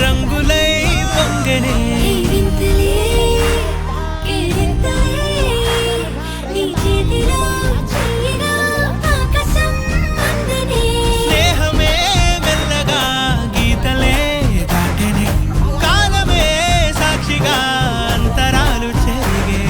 రంగులై పొంగనే స్నేహమే మెల్లగా గీతలే దాటనే కాలమే సాక్షిగా అంతరాలు చెరిగే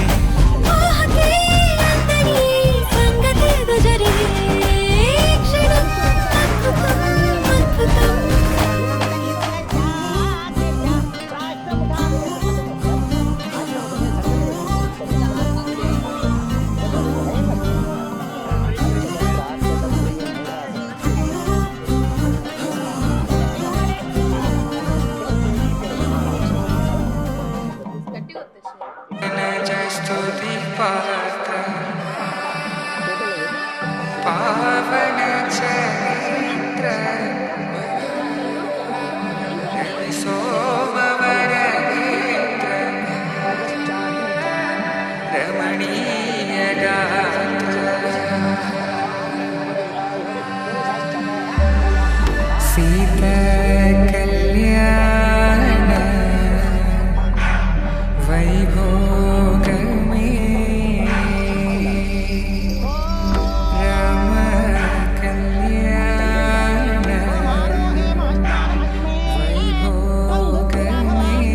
పావన చరిత్ర సోమవర రమణీయ గాత్ర సీత కళ్యాణ వైభోగమే రామ కళ్యాణ వైభోగమే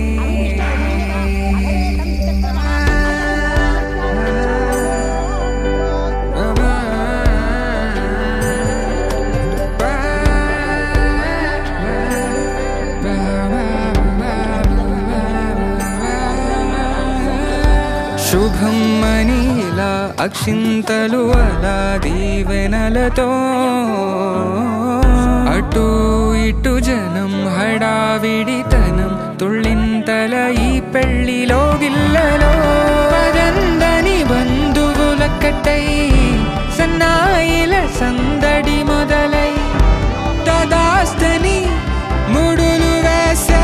శుభం మనీలా అక్షింతలు అలా దీవెనలతో అటు ఇటు జనం హడావిడితనం తుళ్ళింతల ఈ పెళ్లిలో గిల్లలో పదందని బంధువులక్కటై సన్నాయిల సందడి మొదలై తదాస్తని ముడులు వేసే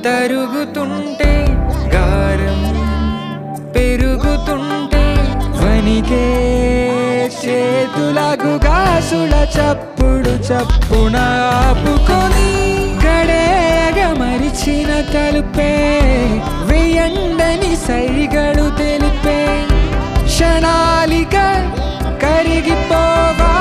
తరుగుతుంటే గారం పెరుగుతుంటే వనికే చేతులకు గాసుల చప్పుడు చప్పున ఆపుకొని గడేగ మరిచిన తలుపే వేయండని సైగడు తెలిపే క్షణాలిక కరిగిపోవా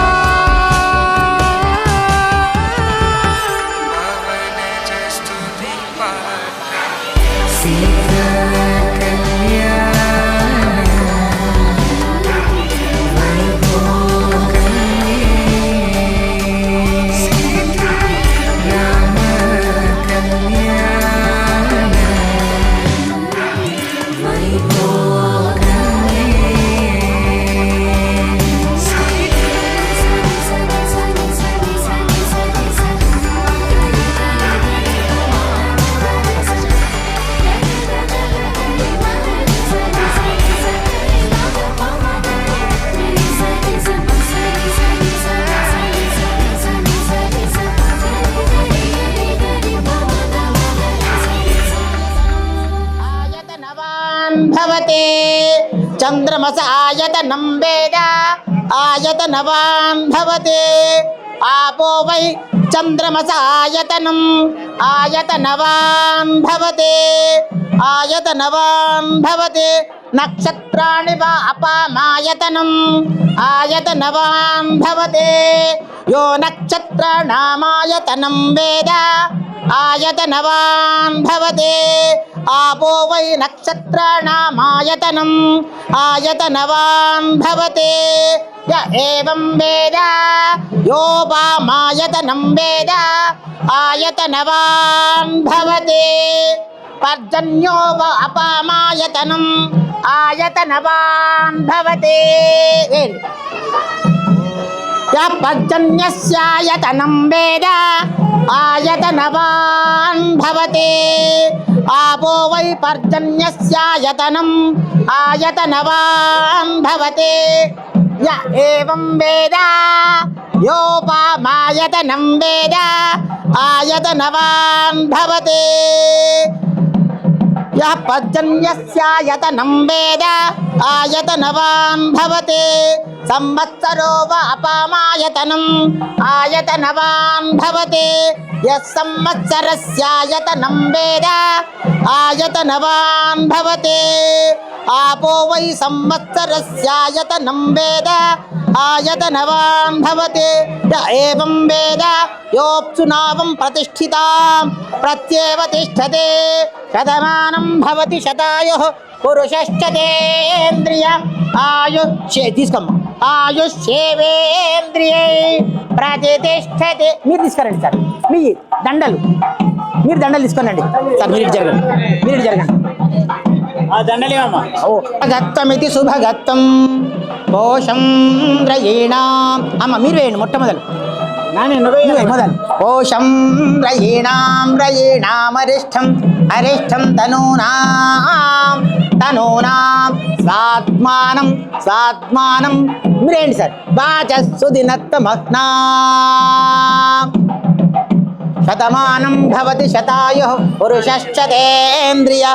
भवते चंद्रमस आयतनं वेद आयतनवान् भवते आपो वै चंद्रमस आयतनवान् भवते आयतनवान् भवते नक्षत्राणि वा अपामायतनम् आयतनवान् भवते यो नक्षत्राणामायतनं वेद आयतनवान् भवते आपो वै नक्षत्राणामायतनम् आयतनवान् भवते य एवं वेद योपामायतनं वेद आयतनवान् भवते పర్జన్యో వా అపామాయతనం ఆయతనవాన్ భవతే. పర్జన్యస్యాయతనం వేద ఆయతనవాన్ భవతే. ఆపో వై పర్జన్యస్యాయతనం ఆయతనవాన్ భవతే. య ఏవం వేద యోపామాయతనం వేద ఆయతనవాన్ భవతే. యః పర్జన్యస్యాయతనం వేద ఆయతనవాన్ భవతే. సంవత్సరో వా అపామాయతనం ఆయతనవాన్ భవతే. యః సంవత్సరస్యాయతనం వేద ఆయతనవాన్ భవతే. ఆపో వై సంవత్సరస్యాయతనం వేద ఆయతనవాన్ భవతే. య ఏవం వేద యోప్సునావం ప్రతిష్ఠితాం ప్రత్యేవ తిష్టతే. శతమానం భవతి శతాయుః పురుషశ్చతేంద్రియ తీసుకోమ్మా ఆయుష్యేవేంద్రియే ప్రతిష్టతే. మీరు తీసుకురండి సార్, మీ దండలు మీరు దండలు తీసుకోనండి సార్. మీరు జరగండి, మీరు జరగండి. గత్తమితి శుభగత్తం పోషం రయీణాం. అమ్మ మీరు వేయండి మొట్టమొదలు మొదలు. పోషం రయీణాం రయీణామరిష్టం అరిష్టం తనూనాం తనూనాం స్వాత్మానం స్వాత్మానం. మీరేంటి సార్. వాచస్సు దినత్తమహ్నా శతమానం భవతి శతాయుః పురుషశ్చతేంద్రియ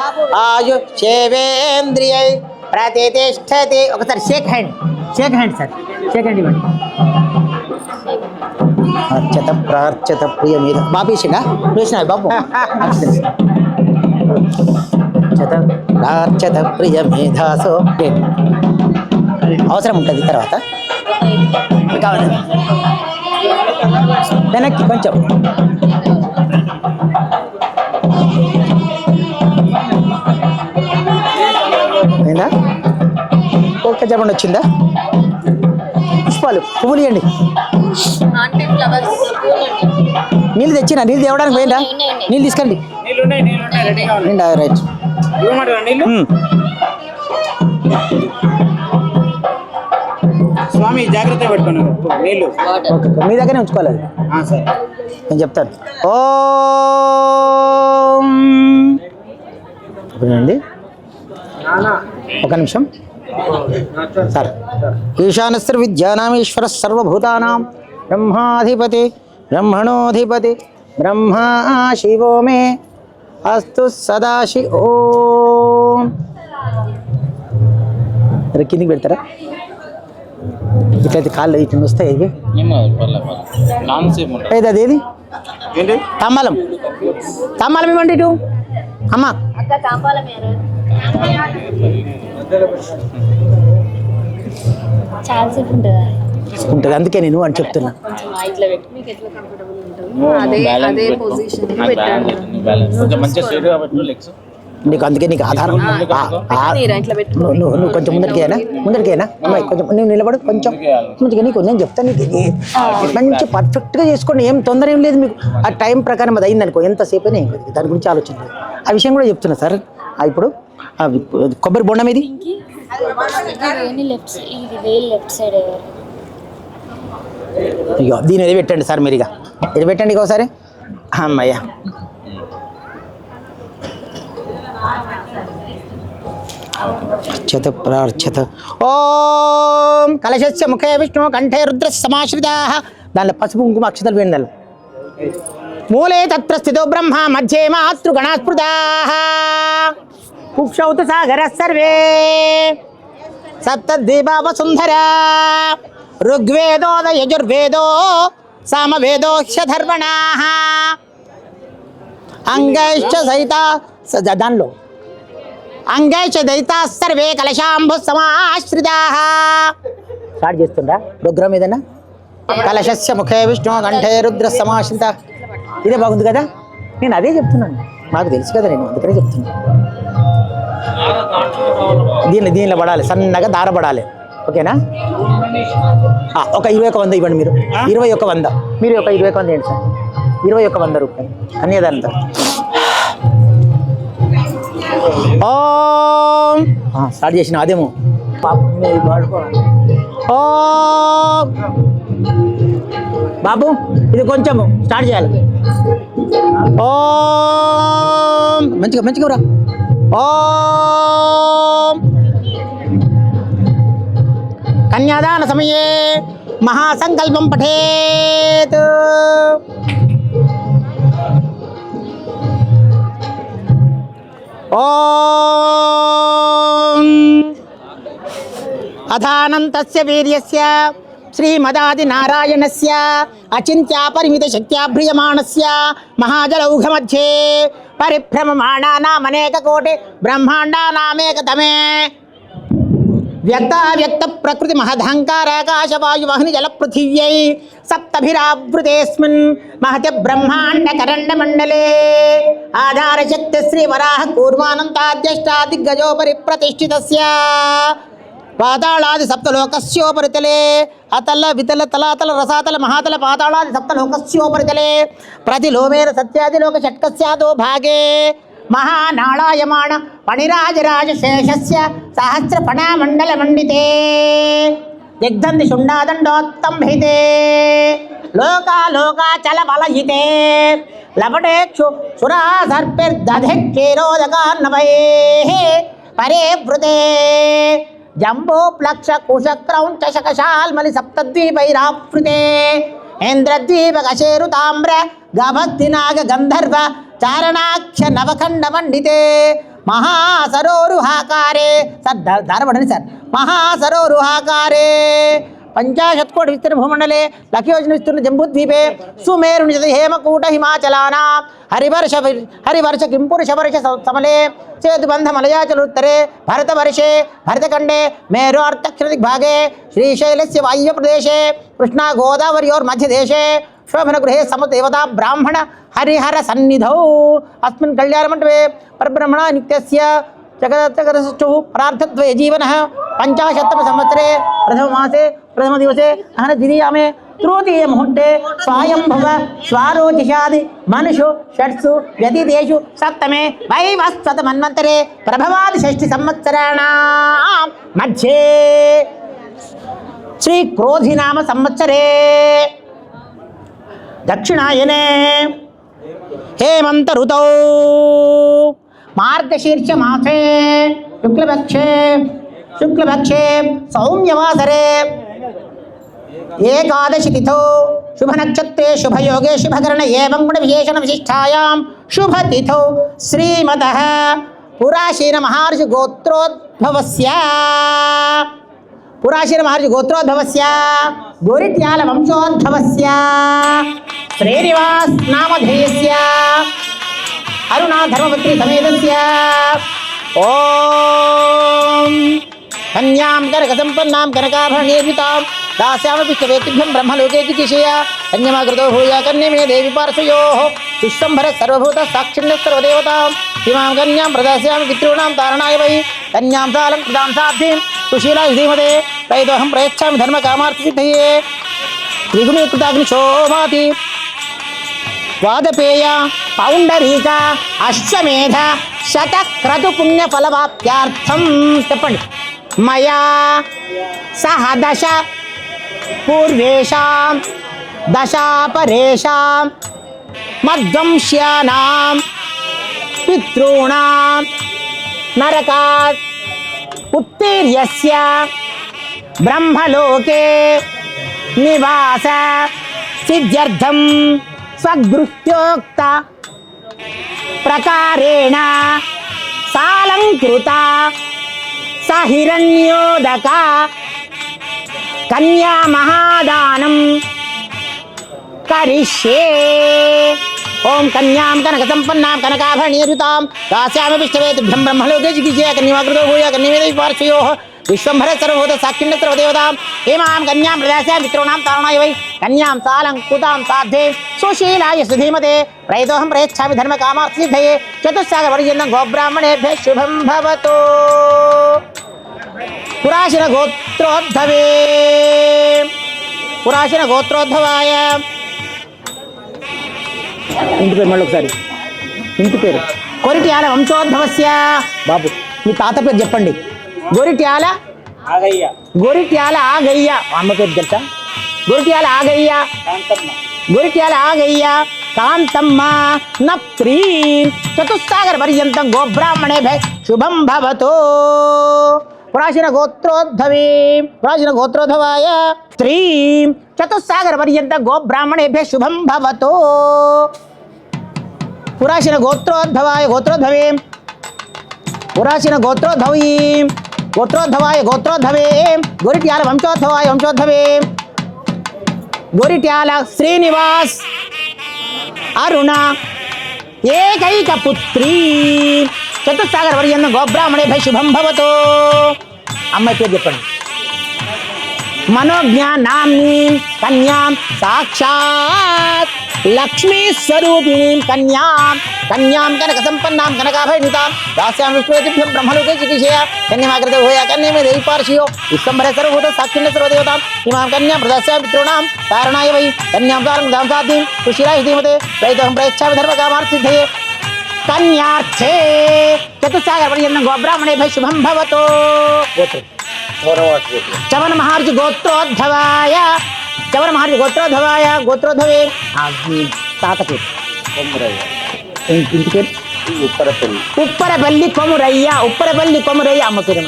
ఆయుష్యేవేంద్రియై ప్రతిష్టతి. ఒకసారి shake hand, shake hand sir, shake hand ఇవ్వండి. అర్చత ప్రార్చత ప్రియ మీద బాబీషిగా వేసిన బాబు. అర్చత ప్రార్చత ప్రియ మేధాసో. అవసరం ఉంటుంది తర్వాత కావాలి. వెనక్కి కొంచెం అయిందా? ఒక్క చెప్పండి వచ్చిందా? పుష్పాలు పువ్వులు ఇవ్వండి. నీళ్ళు తెచ్చిన నీళ్ళు తేవడానికి పోయిందా? నీళ్ళు తీసుకండి. రైట్. స్వామి జాగ్రత్త పెట్టుకోండి నీళ్ళు. మీ దగ్గరనే ఉంచుకోవాలి. నేను చెప్తాను. ఓం అండి ఒక నిమిషం సార్. ఈశానస్య విద్యానామీశ్వర సర్వభూతానాం బ్రహ్మాధిపతి బ్రహ్మణోధిపతి బ్రహ్మా శివో మే అస్తు సదాశి. ఓం కిందికి పెడతారా? ఇట్లయితే కాళ్ళు ఇట్లా వస్తాయి. ఏది అదేది తాంబాలం, తాంబాలం ఇవ్వండి ఇటు. అమ్మా చాలాసేపు ఉంటుందా? ఉంటుంది, అందుకే నేను అని చెప్తున్నా. నీకు అందుకే నీకు ఆధారం. నువ్వు కొంచెం ముందరికేనా అమ్మాయి, కొంచెం నువ్వు నిలబడు కొంచెం మంచిగా. నీకు నేను చెప్తాను, నీకు మంచి పర్ఫెక్ట్గా చేసుకోండి. ఏం తొందర ఏం లేదు మీకు. ఆ టైం ప్రకారం అది అయిందనుకో ఎంతసేపు అయినా ఏం కాదు. దాని గురించి ఆలోచన లేదు. ఆ విషయం కూడా చెప్తున్నా సార్. ఇప్పుడు కొబ్బరి బొండం ఇది ఇక దీని ఎది పెట్టండి సార్. మీరు ఇక ఇది పెట్టండి ఒకసారి. అమ్మయ్యా అర్చత ప్రార్చత. ఓం కలశస్య ముఖే విష్ణు కంఠే రుద్ర సమాశ్రితాః. దానిలో పసుపు కుంకుమ అక్షతలు వేయండి. మూలే తత్ర స్థితో బ్రహ్మ మధ్యే మాతృగణాస్పృతాః. కుక్షౌతు సాగరః సర్వే సప్తద్వీపా వసుంధరా. ఋగ్వేదో యజుర్వేదో సామవేదో హ్యధర్వణాః. అంగైశ్చ సహిత దానిలో అంగైశ్చ దయితా సర్వే కలశాంబు సమాశ్రితాః. స్టార్ట్ చేస్తుందా ప్రోగ్రామ్ ఏదైనా? కలశస్య ముఖే విష్ణు కంఠే రుద్ర సమాశ్రిత. ఇదే బాగుంది కదా. నేను అదే చెప్తున్నాను, నాకు తెలుసు కదా, నేను అందుకనే చెప్తున్నాను. దీనిలో పడాలి, సన్నగా దార పడాలి. ఓకేనా? ఒక 21,100 ఇవ్వండి మీరు. 21,100 మీరు ఒక 21,100 ఏంటి సార్? 21,100 రూపాయలు కన్యాదానంతో. ఓం స్టార్ట్ చేసిన అదేమో ఓం బాబు ఇది కొంచెం స్టార్ట్ చేయాలి. ఓం మంచిగా మంచిగా రా. ఓం కన్యాదాన సమయే మహాసంకల్పం పఠేత్. ఓం అథానంతస్య వీర్యస్య శ్రీమదాది నారాయణస్య అచింత్యాపరిమిత శక్త్యాభ్రియమాణస్య మహాజలౌఘమధ్యే పరిభ్రమమాణానామనేక కోటి బ్రహ్మాండానామేకతమే వ్యక్తావ్యక్త ప్రకృతి మహదహంకారాకాశవాయువహ్ని జలపృథివ్యై సప్తభిరావృతేస్మిన్ మహతి బ్రహ్మాండ కరండమండలే ఆధారశక్తి శ్రీవరాహ కూర్మానంతాద్యష్టాదిగ్గజోపరి ప్రతిష్ఠితస్య పాతాళాది సప్తలోకస్యోపరితలే అతల వితల తలాతల రసాతల మహాతల పాతాళాది సప్తలోకస్యోపరితలే ప్రతిలోమేన సత్యాదిలోక షట్కస్యాదో భాగే మహానాళాయమాణ పణిరాజరాజ శేషస్య సహస్ర ఫణామండల మండితే దిగ్ధంతి శుండాదండోత్తంభితే లోకాలోకాచల బలహితే లపటేక్షు సురా సర్పిర్దధిక్షీరోదకాన్నవై పరే వృతే జంబో ప్లక్ష కుశక్రౌంచ శకశాల్మలి సప్తద్వీపైరావృతే ఇంద్రద్వీప కశేరు తామ్ర గభక్తినాగ గంధర్వ చారణాక్ష నవఖండ మండితే మహాసరోరుహాకారే సార్ ధారపడండి సార్. మహాసరోరుహాకారే పంచాశత్కోటి విస్తీర్ణ భూమండలే లక్షయోజన విస్తీర్ణ జంబూద్వీపే సుమేరు నిజ హేమకూట హిమాచలానా హరివర్ష కింపురుషవర్ష సమలే సేతుబంధ మలయాచలోత్తరే భరతవర్షే భరతఖండే మేరు అర్థక్షదిగ్భాగే శ్రీశైలస్య వాయువ్య ప్రదేశే కృష్ణా గోదావరియోర్మధ్యదేశే శోభనగృహే సమదేవతా బ్రాహ్మణ హరిహర సన్నిధౌ అస్మిన్ కళ్యాణమంటపే పరబ్రహ్మణ నిత్యస్య జగదత్తగదస్తు పరార్థద్వయ జీవనః పంచాశత్తమ సంవత్సరే ప్రథమ మాసే ప్రథమ దివసే అహన ద్వితీయామే తృతీయ ముహూర్తే స్వయంభవ స్వారోచిషాది మనుషు షట్సు వ్యతిదేషు సప్తమే వైవస్వత మన్వంతరే ప్రభవాది షష్ఠి సంవత్సరాణాం మధ్యే శ్రీ క్రోధినామ సంవత్సరే దక్షిణాయనే హేమంత ఋతౌ మార్గశీర్ష మాసే శుక్లపక్షే సౌమ్యవాసరే ఏకాదశి తిథౌ శుభనక్షత్రే శుభయోగే శుభకరణ ఏవం గుణ విశేషణ విశిష్టాయాం శుభతిథౌ శ్రీమతః పురాశీన మహర్షి గోత్రోద్భవస్య గోరిట్యాల వంశోద్భవస్య శ్రీనివాస్ నామధేయస్య అరుణా ధర్మపత్రి సమేతస్య ఓం కన్యాం కనక సంపన్నాం కనకాభరణేర్వితాం దాస్యామపి చవేతిభ్యం బ్రహ్మలోకే జిగీషయ కన్యమాకృతో భూయ కన్యమే దేవి పార్శ్వయోః విశ్వంభర సర్వభూత సాక్షిణ్య సర్వదేవతాం ఇమాం కన్యాం ప్రదాస్యామి పితॄణాం తారణాయ వై కన్యాం సాలం ప్రదాం సాధ్యం సుశీలా ధీమతే తైదోహం ప్రయచ్ఛామి ధర్మకామార్థసిద్ధయే త్రిగుణీకృతాగ్నిశోమాతి వాదపేయ పౌండరీక అశ్వమేధ శతక్రతు పుణ్యఫలవాప్త్యార్థం చెప్పండి మయా సహ దశ పూర్వేషాం దశాపరేషాం మద్వంశ్యానాం పితॄణాం నరకాత్ ఉత్తీర్యస్య బ్రహ్మలోకే నివాస సిద్ధ్యర్థం స్వగృహ్యోక్త ప్రకారేణ సాలంకృత సహిరణ్యోదక కన్యా మహాదానం కరిష్యే. ఓం కన్యాం కనక సంపన్నాం కనకాభరణీయుతాం దాస్యామి విష్ణవేతుభ్యం బ్రహ్మలోకే జిగీషయ కన్యమాకృతో భూయ కన్యమే పార్శ్వయోః విశ్వంభర సర్వభూత సాక్షిణ్య సర్వదేవతాం హేమాం కన్యాం ప్రదాస్యామి పితॄణాం తారణాయ వై కన్యాం సాలంకృతాం సాధ్యే సుశీలాయ సుధీమతే ప్రయతోహం ప్రయచ్ఛామి ధర్మకామార్థసిద్ధయే చతుస్సాగర పర్యంతం గోబ్రాహ్మణేభ్యః శుభం భవతు. పురాశన గోత్రోద్భవాయ ఇంటి పేరు మళ్ళీ ఒకసారి ఇంటి పేరు కొరిట్యాల వంశోద్భవస్య బాబు మీ తాత పేరు చెప్పండి. గొరిట్యాల ఆగయ్య గొరిట్యాల ఆగయ్య. అమ్మ పేరు తెలుసా? గొరిట్యాల ఆగయ్య. కాంతమ్మ గొరిట్యాల ఆగయ్య కాంతమ్మ నప్త్రీ చతుస్సాగర పర్యంతం గోబ్రాహ్మణే శుభం భవతో. ప్రాచీన గోత్రోద్భవాయ స్త్రీ చతుస్సాగర పర్యంతం గోబ్రాహ్మణేభ్య శుభం భవతో. పురాచీన గోత్రోద్భవాయ గోత్రోద్భవే గొరిట్యాల వంశోద్భవే గొరిట్యాల శ్రీనివాస్ అరుణ ఏకైక పుత్రీ చతుస్సాగర పర్యంతం గోబ్రాహ్మణేభ్య శుభం భవతో. అమ్మాయి పేరు చెప్పండి. మనోజ్ఞానాంని కన్యాం సాక్షాత్ లక్ష్మీ స్వరూపిణీం కన్యాం కనక సంపన్నాం కనకాభరణితాం దాస్యాం విష్ణుభ్యం బ్రహ్మలోకే చికిత్సయ కన్యమాకృత భూయ కన్యమే దైపార్షియో విశ్వంభర సర్వభూత సాక్షిణ్య సర్వదేవతాం ఇమాం కన్యాం ప్రదాస్యాం పితॄణాం కారణాయ వై కన్యాం కారం దాం సాధ్యం సుశీలాయ ధీమతే ప్రయతోహం ప్రయచ్ఛామి ధర్మకామార్థసిద్ధయే. కన్యార్థే చతుస్సాగర పర్యంతం గోబ్రాహ్మణేభ్యः శుభం భవతో. చవన మహర్షి గోత్రోద్భవాయ గోత్రోద్భవే తాత పేరు ఇంటి పేరు ఉప్పరపల్లి కొమురయ్య అమ్మ పేరు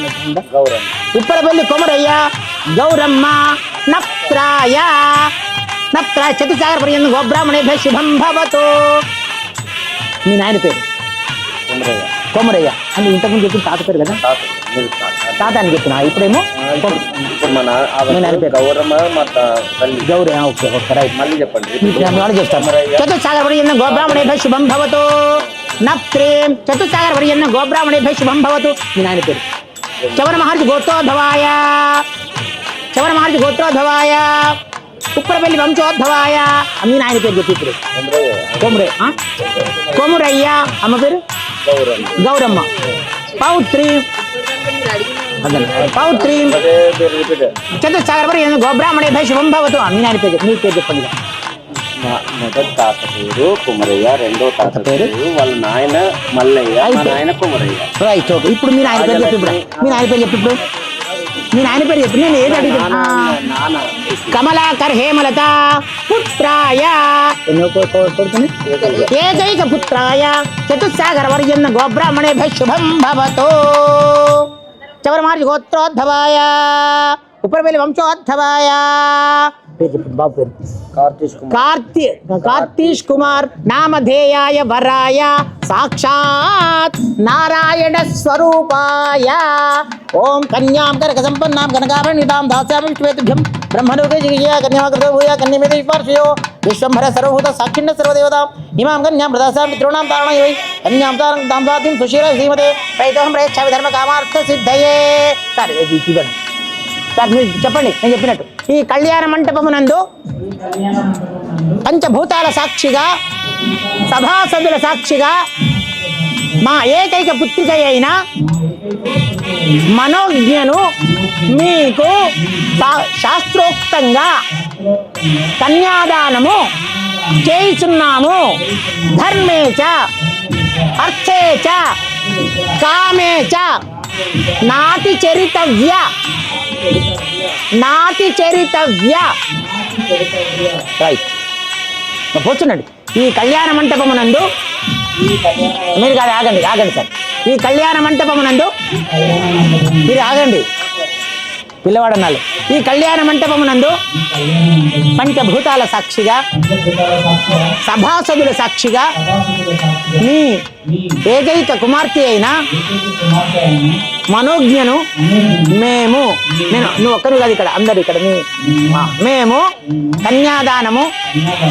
ఉప్పరపల్లి కొమురయ్య గౌరమ్మ నప్త్రాయ చతుస్సాగర పర్యంతం గోబ్రాహ్మణేభ్యः శుభం భవతో. మీ నాయన పేరు కొమురయ్య అంటే ఇంతకుముందు చెప్పిన తాత పేరు కదా, తాత అని చెప్పిన. ఇప్పుడేమో గౌరీ. ఓకే రైట్, మళ్ళీ చెప్పండి. చెప్తాను. చతుస్సాగర పర్యంతం గోబ్రాహ్మణేభ్యः శుభం భవతు. నప్త్రీం చతుస్సాగర పర్యంతం గోబ్రాహ్మణేభ్యः శుభం భవతు. మీ నాయన పేరు చవన మహర్షి గోత్రోద్భవాయ ఉప్పరపల్లి వంశోద్భవాయ. మీ నాయన పేరు చెప్పి ఇప్పుడు. కొమురయ్య అమ్మ పేరు గౌరమ్మ. పౌత్రి చతుస్సాగర పర్యంతం గోబ్రాహ్మణేభ్యः శుభం భవతు. మీ నాయన పేరు మీ పేరు చెప్పండి. మొదటి తాత పేరు కుమరయ్య, రెండో తాత పేరు వాళ్ళ నాయన మల్లయ్య, నాయన కుమరయ్య. Right okay. ఇప్పుడు మీ నాయన పేరు చెప్పి నేను ఏది అడిగినా. కమలాకర్ హేమలత పుత్రాయ ఏకైక పుత్రాయ చతుస్సాగర పర్యంతం గోబ్రాహ్మణేభ్యः శుభం భవతు. చవన మహర్షి గోత్రోద్భవాయ ఉప్పరపల్లి వంశోద్భవాయ బాబు పేరు కార్తీష్ కుమార్ నామధేయాయ వరాయ సాక్షాత్ నారాయణ స్వరూపాయ. ఓం కన్యాం కనక సంపన్నాం కనకాభరణితాం దాస్యామి విష్ణుభ్యం బ్రహ్మలోకే జిగియ కన్యాకృత భూయ కన్యమే దైపార్షియో విశ్వంభర సర్వభూత సాక్షిణ్య సర్వదేవతాం ఇమాం కన్యాం ప్రదాస్యామి పితॄణాం కారణాయ వై కన్యాం దాం సాధ్యం సుశీలాయ ధీమతే ప్రయతోహం ప్రయచ్ఛామి ధర్మకామార్థసిద్ధయే. సరే ఇవ్వండి సార్, మీరు చెప్పండి. నేను చెప్పినట్టు ఈ కళ్యాణ మంటపమునందు పంచభూతాల సాక్షిగా సభాసదుల సాక్షిగా మా ఏకైక పుత్రిక అయిన మనోజ్ఞను మీకు శాస్త్రోక్తంగా కన్యాదానము చేయుచున్నాము. ధర్మేచ అర్థేచ కామేచ నాతి చరితవ్య రైట్. కూర్చున్నాడు. ఈ కళ్యాణ మంటపమునందు మీరు కాదు, ఆగండి సార్. ఈ కళ్యాణ మంటపమునందు మీరు ఆగండి, పిల్లవాడన్నాళ్ళు. ఈ కళ్యాణ మంటపమునందు పంచభూతాల సాక్షిగా సభాసదుల సాక్షిగా మీ ఏకైక కుమార్తె అయిన మనోజ్ఞను మేము నువ్వు ఒక్కరు కాదు ఇక్కడ అందరు ఇక్కడ మేము కన్యాదానము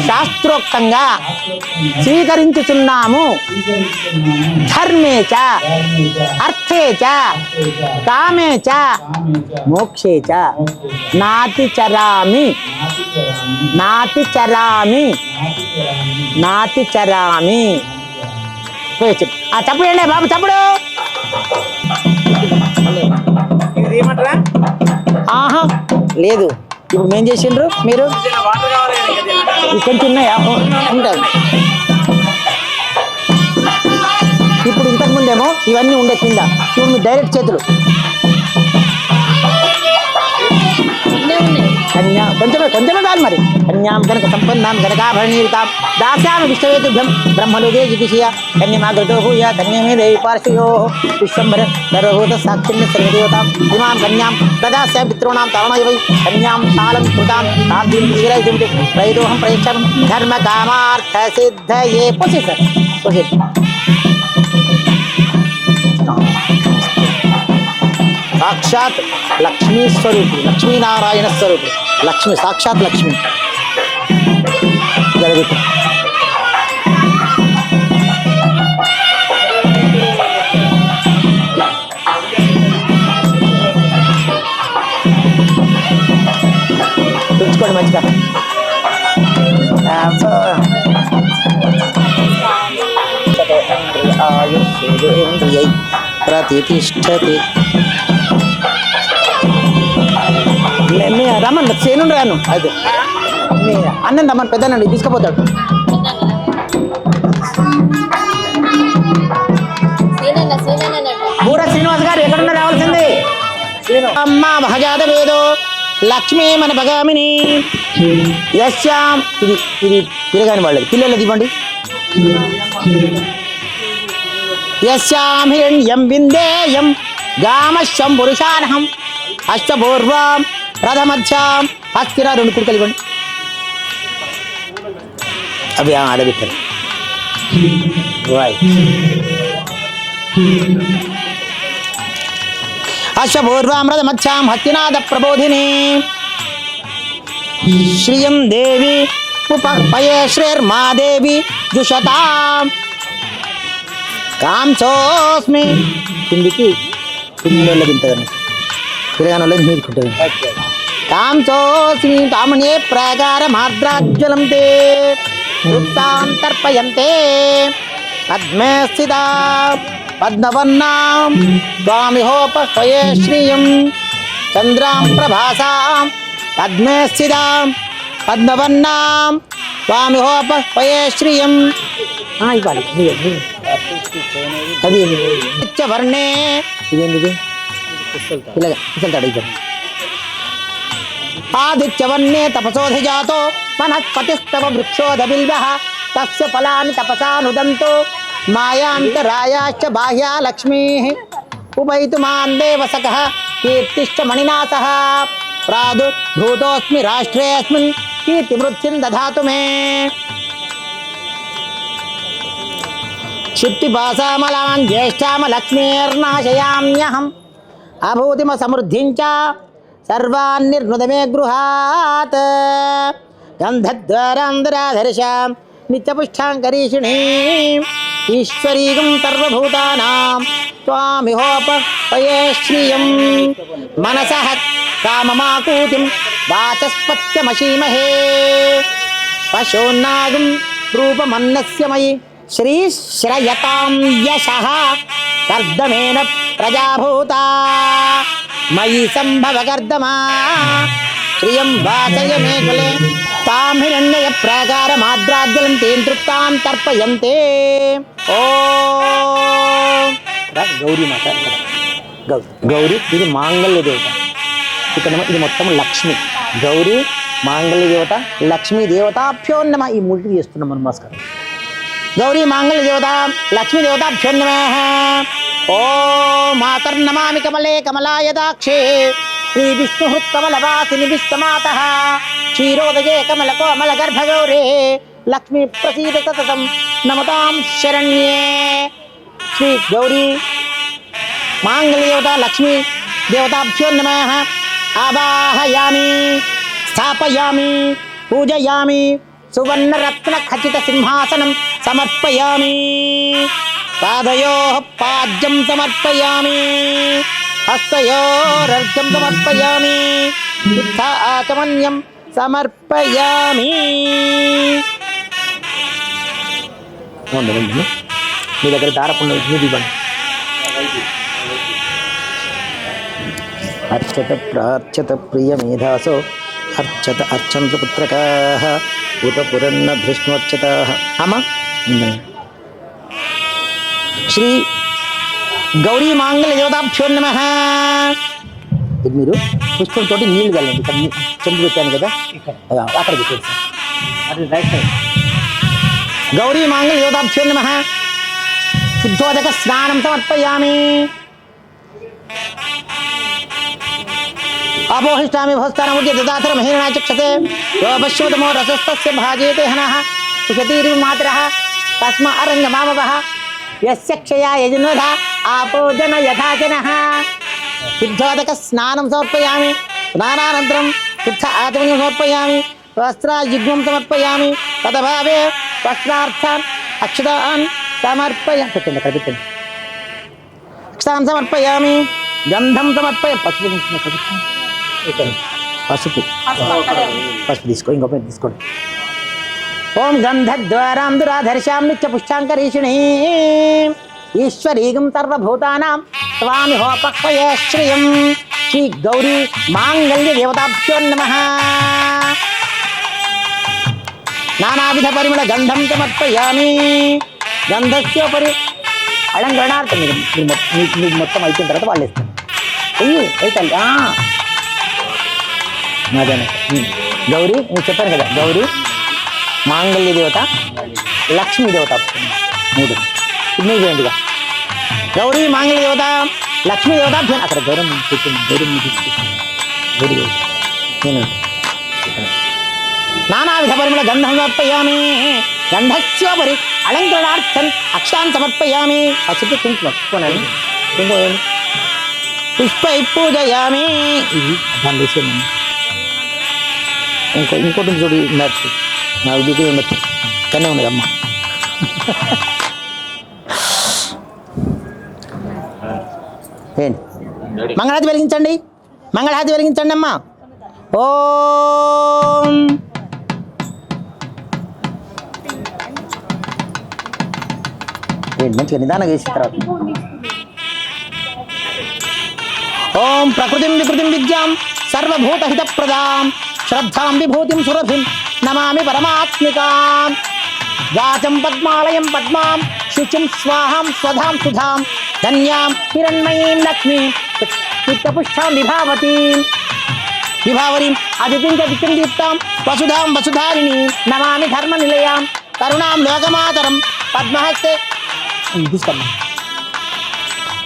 శాస్త్రోక్తంగా స్వీకరించుచున్నాము. ధర్మేచ అర్థేచ కామేచ మోక్షేచ నాతి చరామి చప్పుడు ఏంటే బాబు చప్పుడు. ఏమంటారా? ఆహా లేదు, ఇప్పుడు మేం చేసిండ్రు మీరు కొంచెం ఉన్నాయా? ఉంటాయి. ఇప్పుడు ఇంతకు ముందేమో ఇవన్నీ ఉండే కింద, ఇప్పుడు మీరు డైరెక్ట్ చేతులు. కన్యా కొంచెమే కాదు మరి. కన్యాం కనక సంపన్నాం కనకాభరణీయుతాం దాస్యామి విశ్వవేతుభ్యం బ్రహ్మలోకే జిగిషియ కన్యమాగృతో భూయ కన్యమే దేవి పార్శ్వయో విశ్వంబర సర్వభూత సాక్షిణ్య సర్వదేవతాం ఇమాం కన్యాం ప్రదాస్యామి పితॄణాం తావనై వై కన్యాం కాలం కృతాం కాంతిం శ్రీరైతిమితి ప్రయదోహం ప్రయచ్చం ధర్మ కామార్థ సిద్ధయే. పోసే సార్ పోసే. సాక్షాత్ లక్ష్మీ స్వరూపుడు, లక్ష్మీనారాయణ స్వరూపుడు, లక్ష్మి సాక్షాత్ లక్ష్మి. జరుగుతు తుంచుకోండి మంచిగా. ప్రతిష్టతి. రమ్మను సేను రాను అయితే మీ అన్నం రమ్మను పెద్దనండి తీసుకుపోతాడు. బూర శ్రీనివాస్ గారు ఎక్కడున్నా రావాల్సింది. అమ్మ మహజాత వేదో లక్ష్మీ మన భగామిని యశ్యాం. ఇది ఇది పిల్లగాని వాళ్ళది, పిల్లలది ఇవ్వండి. యశ్యాం హిరణ్యం విందేయం గామశ్యం పురుషానహం అష్టపూర్వం రథమధ్యాం హస్తిరా. 2 కుడుకలు ఇవ్వండి. అవి ఆడబెట్టారు. అశ్వపూర్వం రథమధ్యాం హస్తినాద ప్రబోధిని శ్రియం దేవి ఉపపయే శ్రీర్మాదేవి జుషతాం కాంచోస్మి. కిందికి పిల్లల తింటుందండి, పిల్లగానోళ్ళ మీదుకుంటుంది. కాంచోస్మి కామణే ప్రాకారమార్ద్రాజ్వలం తే వృత్తాం తర్పయంతే పద్మే స్థితా పద్మవర్ణాం స్వామిహోపయే శ్రియం చంద్రాం ప్రభాసాం పద్మే స్థితాం పద్మవర్ణాం స్వామిహోపయే శ్రియం. ఇవ్వాలి అది వర్ణే. ఇదేంటిది ఇలాగా ఇసలుతాడు. ఇక్కడ ఆదిత్యవర్ణే తపసోధిజాతో వనస్పతిస్తవ వృక్షోదబిల్వః తస్య ఫలాని తపసానుదంతో మాయాంతరాయాశ్చ బాహ్యా లక్ష్మీః ఉపైతుమాన్ దేవసకః కీర్తిశ్చ మణినా సహ ప్రాదుర్భూతోస్మి రాష్ట్రేऽస్మిన్ కీర్తివృద్ధిం దధాతు మే. క్షిప్తిపాసామలాన్ జ్యేష్ఠామలక్ష్మీర్నాశయామ్యహం అభూతిమ సమృద్ధించ సర్వాన్ నిర్నుదమే గృహాత్ గంధద్వారాంధరాధర్షాం నిత్యపుష్టాంకరీషిణీం ఈశ్వరీగం సర్వభూతానాం త్వామిహోపయే శ్రియం మనసః కామమాకూతిం వాచస్పత్యమశీమహే పశోన్నాగం రూపమన్నస్య మయి శ్రీశ్రయతాం యశః కర్దమేన ప్రజాభూతా మయి సంభవ కర్దమా శ్రియం వాచయ మే కులే తాం హిరణ్యయ ప్రాకారమాద్రాజ్వలం తేన్ తృప్తాం తర్పయంతే. ఓ గౌరీ మాత, గౌరీ ఇది మాంగళ్య దేవత. ఇక్కడ ఇది మొత్తం లక్ష్మి. గౌరీ మాంగళ్య దేవత, లక్ష్మీ దేవతాభ్యో నమః. ఈ మూడు చేస్తున్నాం మనం నమస్కారం. గౌరీ మాంగళ్య దేవత లక్ష్మీ దేవతాభ్యో నమః. ఓ మాతర్నమామి కమలే కమలాయదాక్షే శ్రీ విష్ణుహృత్కమలవాసిని విశ్వమాతః క్షీరోదయే కమల కోమల గర్భగౌరే లక్ష్మీ ప్రసీద సతతం నమతాం శరణ్యే. శ్రీ గౌరీ మాంగళ్య దేవత లక్ష్మీ దేవతాభ్యో నమః. ఆవాహయామి స్థాపయామి పూజయామి సువర్ణరత్న ఖచిత సింహాసనం సమర్పయామి. పాదయోః పాద్యం సమర్పయామి హస్తయోరర్ఘ్యం సమర్పయామి ఆచమన్యం సమర్పయామి. మీ దగ్గర దారపుండ మీది ఇవ్వండి. అర్చత ప్రార్చత ప్రియ మేధాసో అర్చత అర్చంత పుత్రకాః ఉత పురన్న భృష్ణోర్చతాః. అమ్మా శ్రీ గౌరీ మాంగళ్య దేవతాభ్యో నమః. ఇది మీరు పుష్పంతో నీళ్లు వెళ్ళండి. ఇక్కడ చెంపు పెట్టాను కదా, అక్కడ పెట్టేసి అది రైట్ సైడ్. గౌరీ మాంగళ్య దేవతాభ్యో నమః. శుద్ధోదక స్నానం సమర్పయామి. అపోహిష్టామి భోస్తానముద్య దదాతర మహేన చక్షతే యో పశ్యతమో రసస్తస్య భాజేతే హనః సుషతీర్మాత్రః తస్మ అరంగమామవః యస్య క్షయా యజనోధ ఆపో జన యథాజనః. శుద్ధోదక స్నానం సమర్పయామి. స్నానానంతరం శుద్ధ ఆచమనం సమర్పయామి. వస్త్రాయుగ్మం సమర్పయామి. తదభావే వస్త్రార్థాన్ అక్షతాన్ సమర్పయామి. పెట్టండి, అక్కడ పెట్టండి. అక్షతాన్ సమర్పయామి. గంధం సమర్పయామి. పసుపు పసుపు పసుపు తీసుకో, ఇంకో పేరు తీసుకోండి. ఓం గంధద్వారాం దురాధర్షాం నిత్య పుష్టాంకరీషిణీ ఈశ్వరీగం సర్వభూతానాం స్వామి హోపక్వయ శ్రియం. శ్రీ గౌరీ మాంగళ్య దేవతాభ్యో నమః. నానావిధ పరిమళ గంధం సమర్పయామి. గంధస్యోపరి అలంకరణార్థం. మీకు మొత్తం అయిపోయిన తర్వాత వాళ్ళు ఇస్తారు. అయితే అదే గౌరీ, నేను చెప్పాను కదా, గౌరీ మాంగళ్య దేవత, లక్ష్మీ దేవత, 3 ఇగ్నోర్ చేయండిగా. గౌరీ మాంగళ్య దేవత, లక్ష్మీ దేవత. అక్కడ గౌరవం కూర్చొని గౌరీ నేను నానావిధ పరిమళ గంధం సమర్పయామి. గంధస్యోపరి అలంకరణార్థం అక్షాన్ సమర్పయామి. ఆ చుట్టూ కుంకుమని పుష్పై పూజయామి. ఇది దాని విషయం. ఇంకోటి చూడు, ఉండొచ్చు నా ఉద్యోగం ఉండొచ్చు, కన్నా ఉన్నదమ్మా. ఏంటి మంగళహారతి వెలిగించండి, మంగళహారతి వెలిగించండి అమ్మా. ఓం ఏంటి మంచిగా నిదానంగా చేసిన తర్వాత ఓం ప్రకృతిం వికృతిం విద్యాం సర్వభూతహితప్రదాం శ్రద్ధాం విభూతిం సురభిం నమామి పరమాత్మికాం. వాచం పద్మాలయం పద్మాం శుచిం స్వాహాం స్వధాం సుధాం ధన్యాం హిరణ్మయీం లక్ష్మీం చిత్తపుష్టాం విభావరీం అదితిం చదిత్యం దీప్తాం వసుధాం వసుధారిణి నమామి ధర్మ నిలయాం కరుణాం లోకమాతరం పద్మహస్తే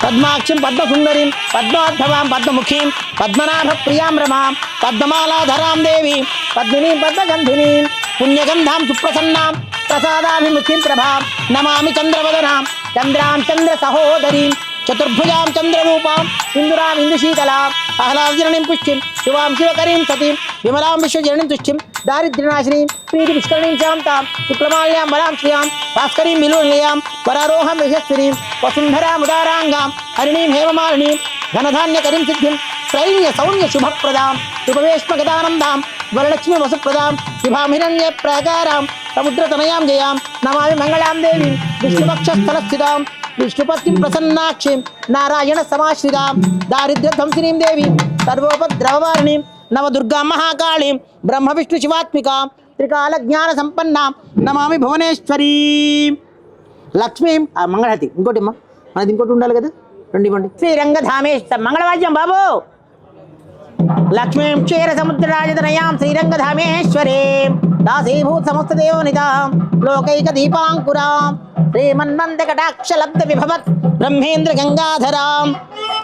పద్మాక్షిం పద్మసుందరీం పద్మాధవాం పద్మముఖీం పద్మనాభ ప్రియాం రమాం పద్మమాలాధరాం దేవీం పద్మినీం పద్మగంధినీం పుణ్యగంధాం సుప్రసన్నాం ప్రసాదాభిముఖీం ప్రభాం నమామి చంద్రవదనాం చంద్రాం చంద్ర సహోదరీం చతుర్భుజాం చంద్రరూపాం ఇందురాం ఇందుశీతలాం ఆహ్లాదజననీం పుష్టిం శివాం శివకరీం సతీం విమలాం విశ్వజననీం తుష్టిం దారిద్ర్యనాశినీం ప్రీతి పుష్కరిణీం శాంతాం శుక్లమాల్యాం వరాం శ్రియాం భాస్కరీం మిలునిలయాం వరారోహం యశస్వినీం వసుంధరాముదారాంగాం హరిణీం హేమమాలినీం ధనధాన్యకరీం సిద్ధిం శ్రైల్య సౌమ్య శుభప్రదాం ఉపవేష్మగదానందాం వరలక్ష్మి వసుప్రదాం శుభాం హిరణ్య ప్రాకారాం సముద్రతనయాం జయాం నమామి మంగళాం దేవీం విష్ణుపక్షస్థలస్థితాం విష్ణుపత్తిం ప్రసన్నాక్షిం నారాయణ సమాశ్రితాం దారిద్ర్యధ్వంసినీం దేవీం సర్వోపద్రవవారిణీం నవదుర్గా మహాకాళీం బ్రహ్మ విష్ణు శివాత్మికాం త్రికాల జ్ఞాన సంపన్నాం నమామి భువనేశ్వరీం. లక్ష్మీం మంగళహతి. ఇంకోటి అమ్మా, మనది ఇంకోటి ఉండాలి కదా, రెండు ఇవ్వండి. శ్రీరంగధామేశ్వర మంగళవాద్యం బాబు. లక్ష్మీం క్షీర సముద్రరాజతనయాం శ్రీరంగధామేశ్వరీం దాసీభూత సమస్తదేవనితాం లోకైక దీపాంకురాం శ్రీమన్మందకటాక్షలబ్ధ విభవత్ బ్రహ్మేంద్ర గంగాధరాం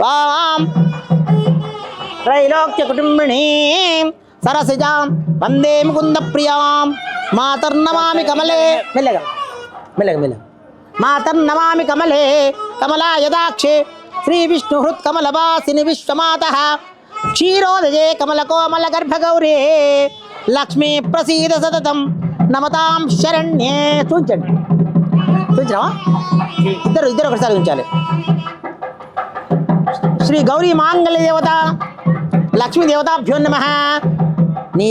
వాం త్రైలోక్య కుటుంబిణీం సరసిజాం వందే ముకుంద ప్రియాం మాతర్నమామి కమలే. మెల్లగా మెల్లగా మెల్లగా. మాతర్నమామి కమలే కమలాయదాక్షే శ్రీ విష్ణుహృత్ కమలవాసిని విశ్వమాతః క్షీరోదజే కమలకోమల గర్భగౌరే లక్ష్మీ ప్రసీద సతతం నమతాం శరణ్యే. చూంచండి, చూంచినావా? ఇద్దరు ఒకసారి ఉంచాలి. శ్రీ గౌరీ మాంగళ్య దేవత లక్ష్మీ దేవతాభ్యో నమః. నీ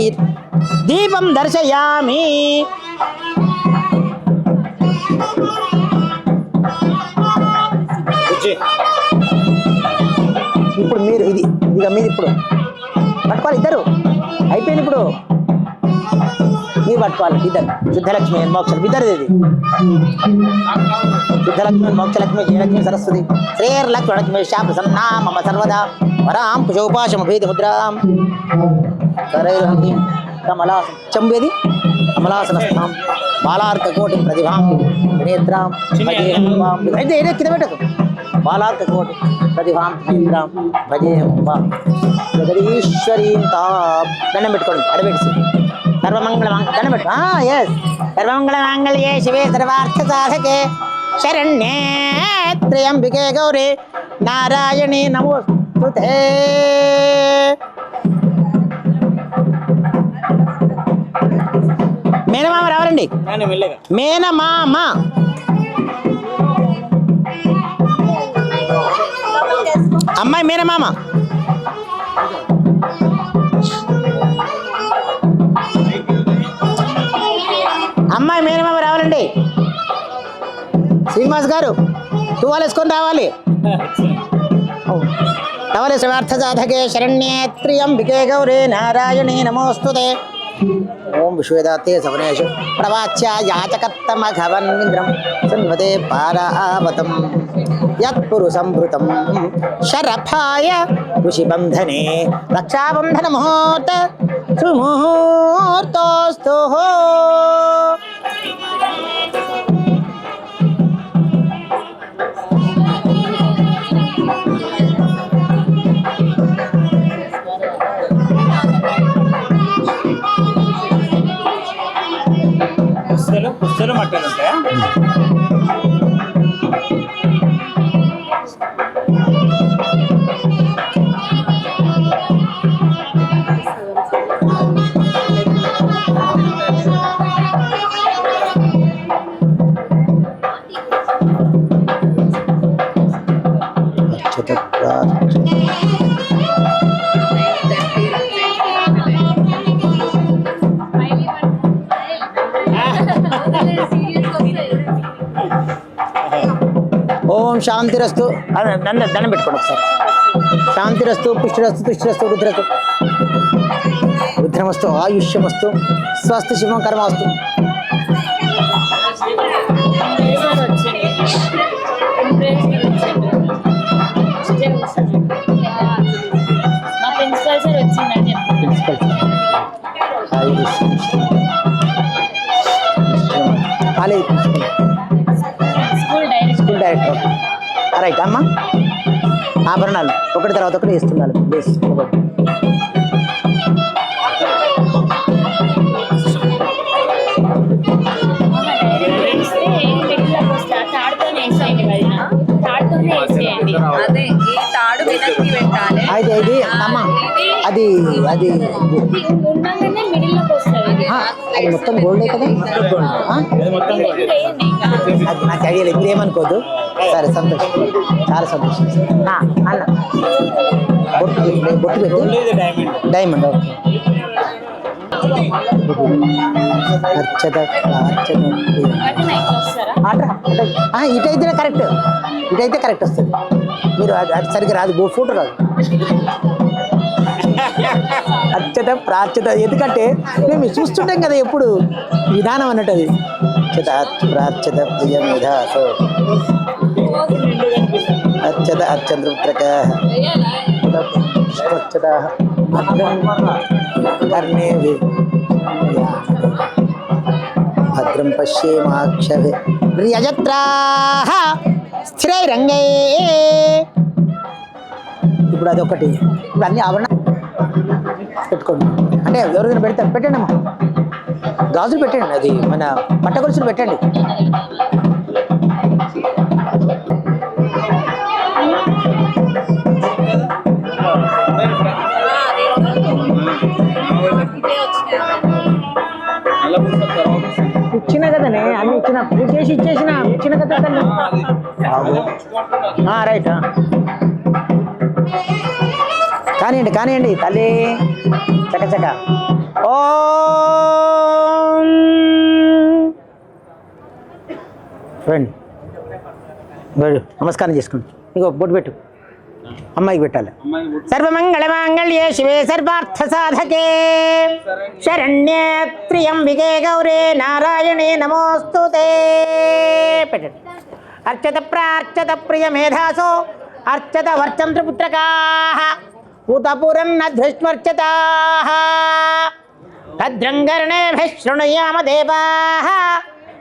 దీపం దర్శయామి. ఇప్పుడు మీరు ఇది మీరు ఇప్పుడు పట్టుకోవాలి. ఇద్దరు అయిపోయింది. ఇప్పుడు మీరు పట్టుకోవాలి ఇద్దరు శుద్ధలక్ష్మి మోక్ష ఇద్దరిది ఇది శుద్ధలక్ష్మి మోక్షలక్ష్మి జయలక్ష్మి సరస్వతి శ్రేర్లక్ష్మణలక్ష్మి శాప్రసన్నా మమ సర్వదా వరాం కుశోపాశమ భేద ముద్రాం కరైర్హంతి కమలాసన చంబేది కమలాసనస్థాం బాలార్కకోటి ప్రతిభాం వినేత్రాం భజేహం అయితే ఏదే కింద పెట్టకు బాలార్కకోటి ప్రతిభాం వినేత్రాం భజేహం జగదీశ్వరీం తాం దండం పెట్టుకోండి అడబెట్టి సర్వమంగళ దండం పెట్టు ఎస్ సర్వమంగళ మాంగళ్యే శివే సర్వార్థ సాధకే శరణ్యే త్ర్యంబికే గౌరీ నారాయణి నమోస్తుతే మేనమామ రావాలండి మేనమామ అమ్మాయి మేనమామ అమ్మాయి మేనమామ రావాలండి శ్రీనివాస్ గారు తువాలు వేసుకొని రావాలి నవల స్వార్థ సాధకే శరణ్యే త్ర్యంబికే గౌరీ నారాయణీ నమోస్తుతే ఓం విశ్వేదాతే సవనేషు ప్రవాచ్య యాచకర్తమఘవన్మింద్రం సన్వతే పారావతం యత్పురుషంభృతం శరఫాయ ఋషిబంధనే రక్షాబంధన ముహూర్త సుముహూర్తోస్తు పుస్తలు మట్టలు ఉంటాయా? ఓం శాంతిరస్తు దండం పెట్టుకోండి ఒకసారి శాంతిరస్తు పుష్టిరస్తు తుష్టిరస్తు రుద్రస్తు రుద్రమస్తు ఆయుష్యమస్తు స్వస్తి శివం కర్మస్తు కాలేజీ స్కూల్ డైరెక్టర్ రైట్ అమ్మా ఆభరణాలు ఒకటి తర్వాత ఒకటి ఇస్తున్నారు ప్లీజ్ అయితే ఇది అమ్మా అది అది అది మొత్తం గోల్డే కదా అది నాకు ఐడియా లేదు ఏమనుకోదు సరే సంతోషం చాలా సంతోషం అన్న బొట్టు పెట్టి డైమండ్ ఓకే అర్చత ఇటైతేనే కరెక్ట్ ఇటైతే కరెక్ట్ వస్తుంది మీరు అది సరిగ్గా రాదు ఫోటో రాదు అర్చత ప్రాచ్యత ఎందుకంటే మేము చూస్తుంటాం కదా ఎప్పుడు విధానం అన్నట్టు అది ప్రాచ్యత ప్రియం విధాసో అర్చత అర్చంద్రపుత్రక కర్ణే భద్రం పశ్యేమాక్షభే ప్రియజత్రాః స్థిరైరంగే ఇప్పుడు అదొకటి ఇప్పుడు అన్ని ఆభరణ పెట్టుకోండి అంటే ఎవరికైనా పెడతారు పెట్టండి అమ్మా గాజులు పెట్టండి అది మన పట్ట గొలుసులు పెట్టండి ఇచ్చిన కదనే అన్ని ఇచ్చిన పూజ చేసి ఇచ్చిన కదా తల్లి రైట్ కానివ్వండి తల్లి చకచక ఓం రండి నమస్కారం చేసుకోండి ఇంకో బొట్టు పెట్టు అమ్మాయికి పెట్టాలి. సర్వమంగళమాంగళ్యే శివే సర్వార్థ సాధకే శరణ్యే త్ర్యంబికే గౌరే నారాయణే నమోస్తుతే. పెట్టండి. అర్చత ప్రార్చత ప్రియ మేధాసో అర్చత వర్చం త్రిపుత్రకాః ఉతపురన్న ధృష్ట్వర్చతాః భద్రం కర్ణేభిః శృణుయామ దేవాః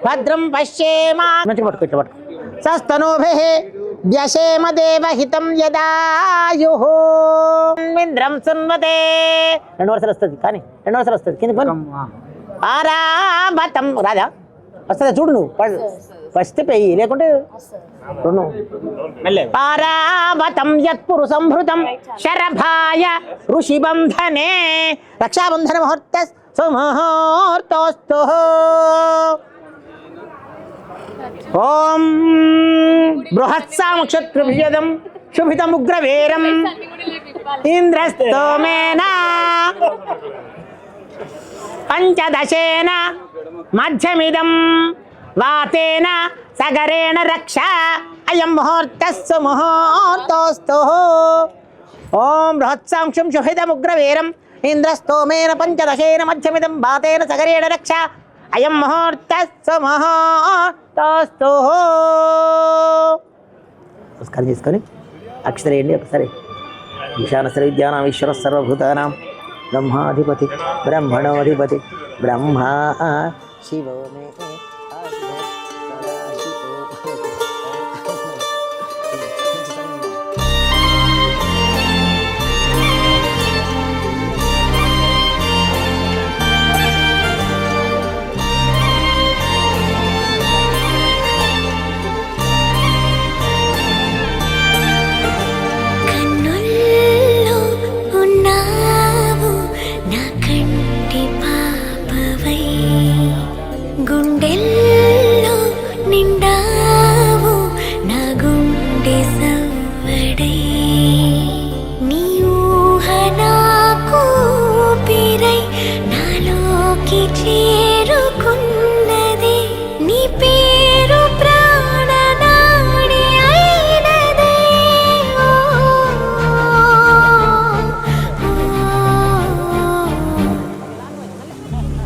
భద్రం పశ్యేమా. మంచిగా పట్టుకో, ఇట్లా పట్టుకో. సస్తనూభిః వ్యశేమ దేవహితం యదాయుః ఇంద్రం సున్వతే. 2 వరుసలు వస్తుంది కానీ 2 వరుసలు వస్తుంది. కింద ఆరాభతం రాదా వస్తుందా చూడు. నువ్వు వస్తే పెయ్యి, లేకుంటే పారావతం యత్పురు సంభృతం శరభాయ ఋషిబంధనే రక్షాబంధన ముహూర్త సుముహూర్తోస్తు. ఓం బృహత్సామక్షత్రిభుజదం శుభితముగ్రవీరం ఇంద్రస్తోమేన పంచదశేన మధ్యమిదం వాతేన సగరేణ రక్ష అయం ముహూర్తస్సు ముహూర్తోస్తు. ఓం బృహత్సాంశం శుభితముగ్రవీరం ఇంద్రస్తోమేన పంచదశేన మధ్యమిదం వాతేన సగరేణ రక్ష అయం ముహూర్తస్సు ముహూర్తోస్తు. నమస్కారం చేసుకొని అక్షరేయండి ఒకసారి. ఈశాన సర్వ విద్యానాం ఈశ్వర సర్వభూతానాం బ్రహ్మాధిపతి బ్రహ్మణోధిపతి బ్రహ్మా శివో మే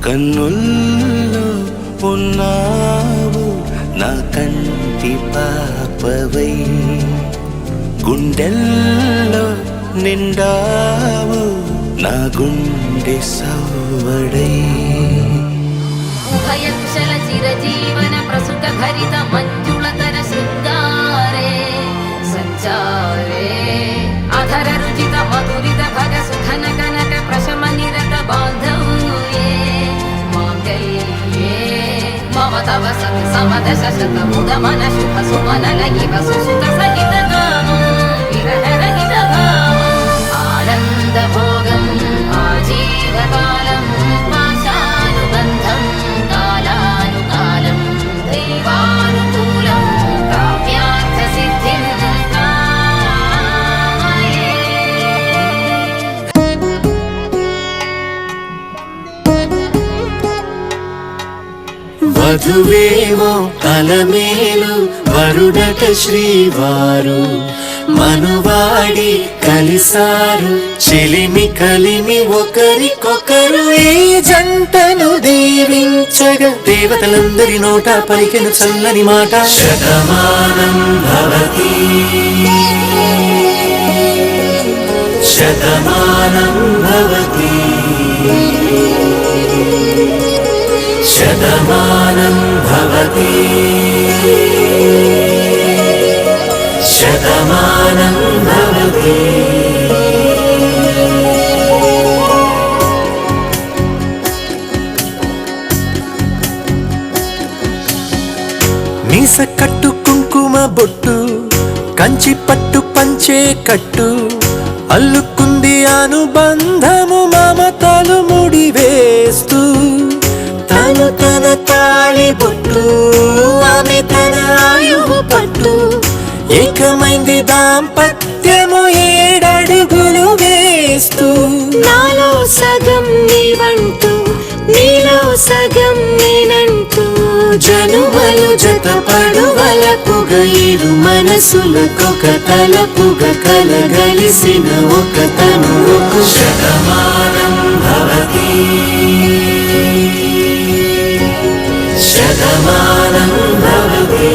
కన్నుల్లో ఉన్నావు నా కంటి పాపవై గుండెల్లో నిండావు నా గుండె సవ్వడై ఉభయకుశల చిరజీవన ప్రసుక భరిత మంజుళతర శృంగారే సంచారే అధర రుచిత మధురిత భగ సుఖన కనక ప్రశమ నిరత బాంధవ్యే మాంగళ్యే మమ తవ సత సమదశ శత ముదమన శుభ సుమనల ఇవ సుసుత సహిత గామం విరహ రహిత భావం ఆనంద భోగం ఆజీవకాలం పాశానుబంధం కాలానుకాలం దైవానుకూలం కావ్యార్థ సిద్ధిం కామయే. వధువేమో అలమేలు వరుడట శ్రీవారు మనువాడి కలిసారు చెలిమి కలిమి ఒకరికొకరు ఈ జంటను దీవించగా దేవతలందరి నోట పలికెను చల్లని మాట శతమానం భవతి శతమానం భవతి శతమానం భవతి శతమానం భవతి. మీస కట్టు కుంకుమ బొట్టు కంచి పట్టు పంచే కట్టు అల్లుకుంది అనుబంధము మమతలు ముడివేస్తూ తను తన తాళి బొట్టు ఆమె తన ఆయువు పట్టు ఏకమైంది దాంపత్యము 7 అడుగులు వేస్తూ నాలో సగం నీవంటూ నీలో సగం నేనంటూ జనుమలు జత పడువల వలపుగ ఇరు మనసులకొక తలపుగ కలగలిసిన ఒక తనువుకు శతమానం భవతి శతమానం భవతి.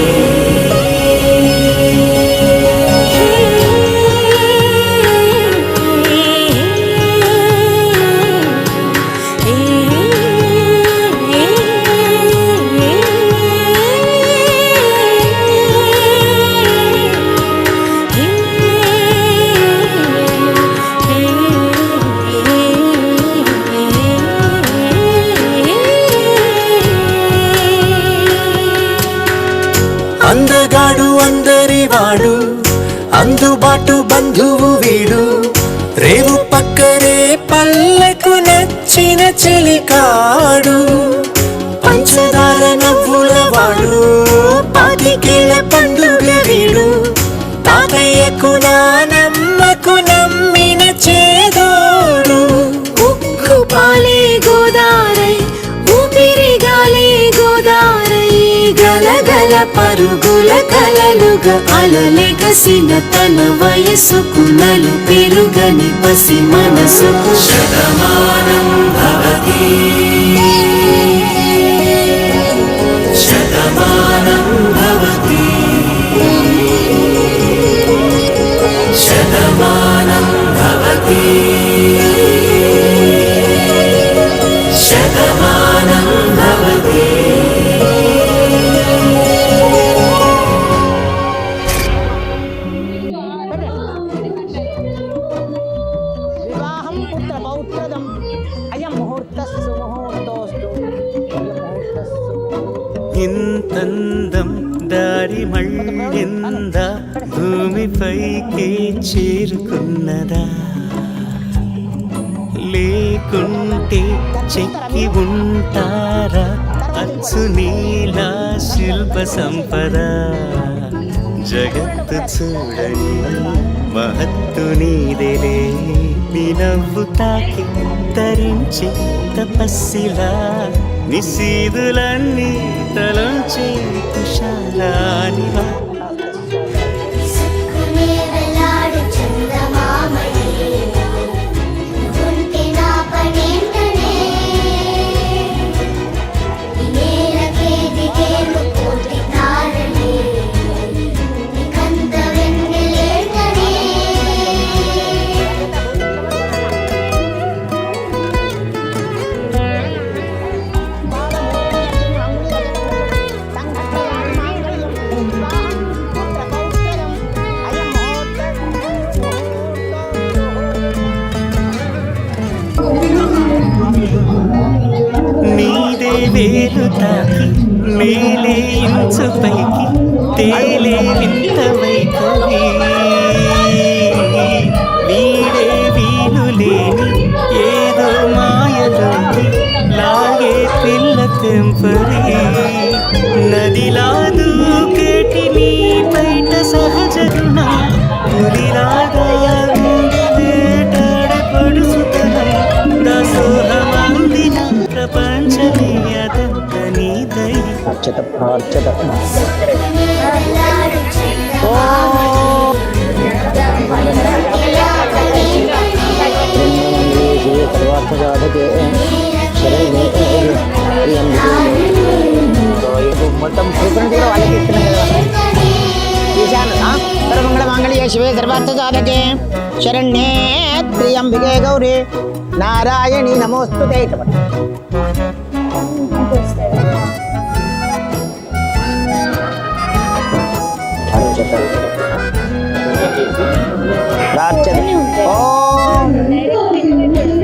అందగాడు అందరివాడు అందుబాటు బంధువు వీడు రేవు పక్కరే పల్లెకు నచ్చిన చెలికాడు పంచదార నవ్వుల వాడు పాతికేళ్ళ పండుగ వీడు తాతయ్యకు నానమ్మకు నమ్మిన చేదోడు ఉక్కు పాలే గోదారై ఊపిరిగాలే గోదారై గలగల పరుగుల కలలుగా అలలెగసిన తన వయసుకు నలు పెరుగని పసి మనసుకు శతమానం భవతి శతమానం భవతి శతమానం భవతి శతమానం భవతి. వివాహం పుత్ర పౌత్రదం అయం ముహూర్తస్సు ముహూర్తోస్తు ఇంతందం దారి మళ్ళింద భూమిపైకి చేరుకున్నదా లేకుంటే చెక్కి ఉంటారా అచ్చు నీలా శిల్ప సంపద జగత్తు చూడని మహత్తు నీదెలే నీ నవ్వు తాకి తరించి తపస్సిలా నిశీదులన్నీ తలంచే తుషారానివా నీదే వేలు తాకి మేలే ఇంచు పైకి తేలే వింత వైఖరి వీడే వీలు లేని ఏదో మాయలోకి లాగే పిల్ల తెంపరి నదిలా దూకేటి నీ బయట సహజ గుణ పులిలాగా వేటాడే పడుచుతనం దాసోహమందిన ప్రపంచమే అదంత నీదై అర్చత ప్రార్చత మొత్తం ఫ్రీక్వెంట్ కూడా వాళ్ళకి ఇస్తున్నాం కదా సర్వమంగళ మాంగళ్యే శివే సర్వార్థ సాధకే శరణ్యే త్ర్యంబికే గౌరీ నారాయణి నమోస్తుతే.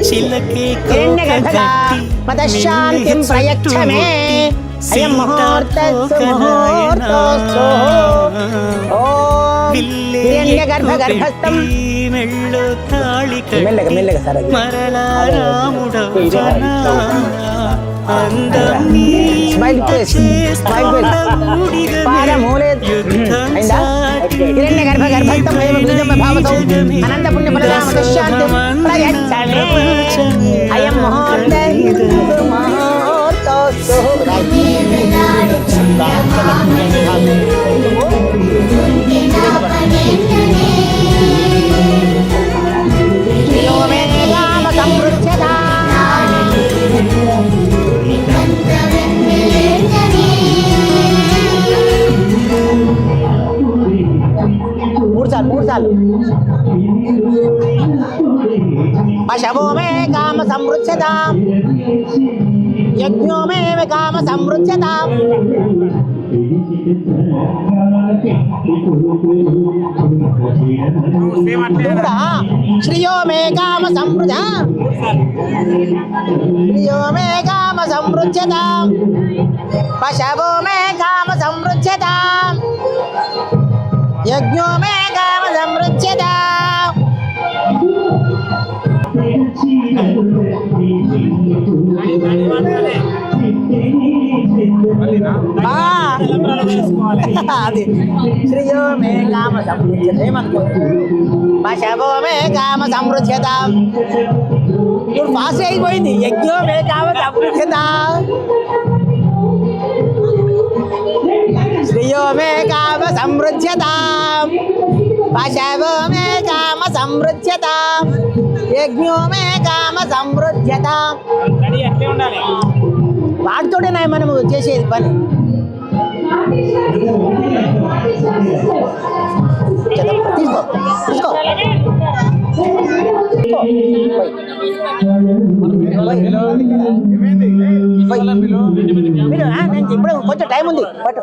చిలకే పదశాంతిం ప్రయచ్చ మే అయం ముహూర్తస్సు ముహూర్తోస్తు. ఓం హిరణ్యగర్భగర్భస్థం మెళ్ళో తాళి మెల్లగా మెల్లగా సార్ అది మరలా రాముడవనా అందం స్మైల్ ఫేస్ స్మైల్ ఫేస్ పాదమూలే అయిందా హిరణ్యగర్భగర్భస్థం ఏవ బీజం భావతో అనంత పుణ్య ఫలదామ దశాంతిం ప్రయచ్చ మే అయం ముహూర్తస్సు ముహూర్తోస్తు. పశవో మే కామ సమృచ్ఛతాం యజ్ఞో మే కామ సమృచ్ఛతాం కూడా శ్రియో మే కామ సమృద్ధ శ్రియో మే కామ సమృచ్ఛతాం పశవో మే కామ సమృచ్ఛతాం యజ్ఞో మే కామ సమృచ్ఛతాం అది శ్రియో మే కామ సమృచ్ఛత ఏమనుకో పశవో మే కామ సమృచ్ఛత ఇప్పుడు ఫాస్ట్ అయిపోయింది యజ్ఞో మే కామ సమృచ్ఛత శ్రియో మే కామ సమృచ్ఛత పశవో మే కామ సమృచ్ఛత యజ్ఞో మే కామ సమృచ్ఛత వాటితోనే మనము చేసేది పని తీసుకో తీసుకో ఇప్పుడు కొంచెం టైం ఉంది పట్టు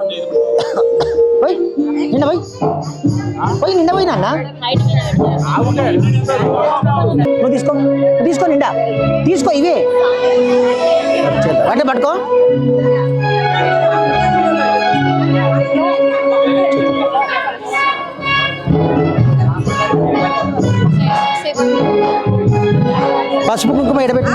పోయి నిన్న పోయి నిండా పోయి నాన్న నువ్వు తీసుకో తీసుకో నిండా తీసుకో ఇవే అంటే పట్టుకో పసుపు కుంకుమ ఎడబెట్టు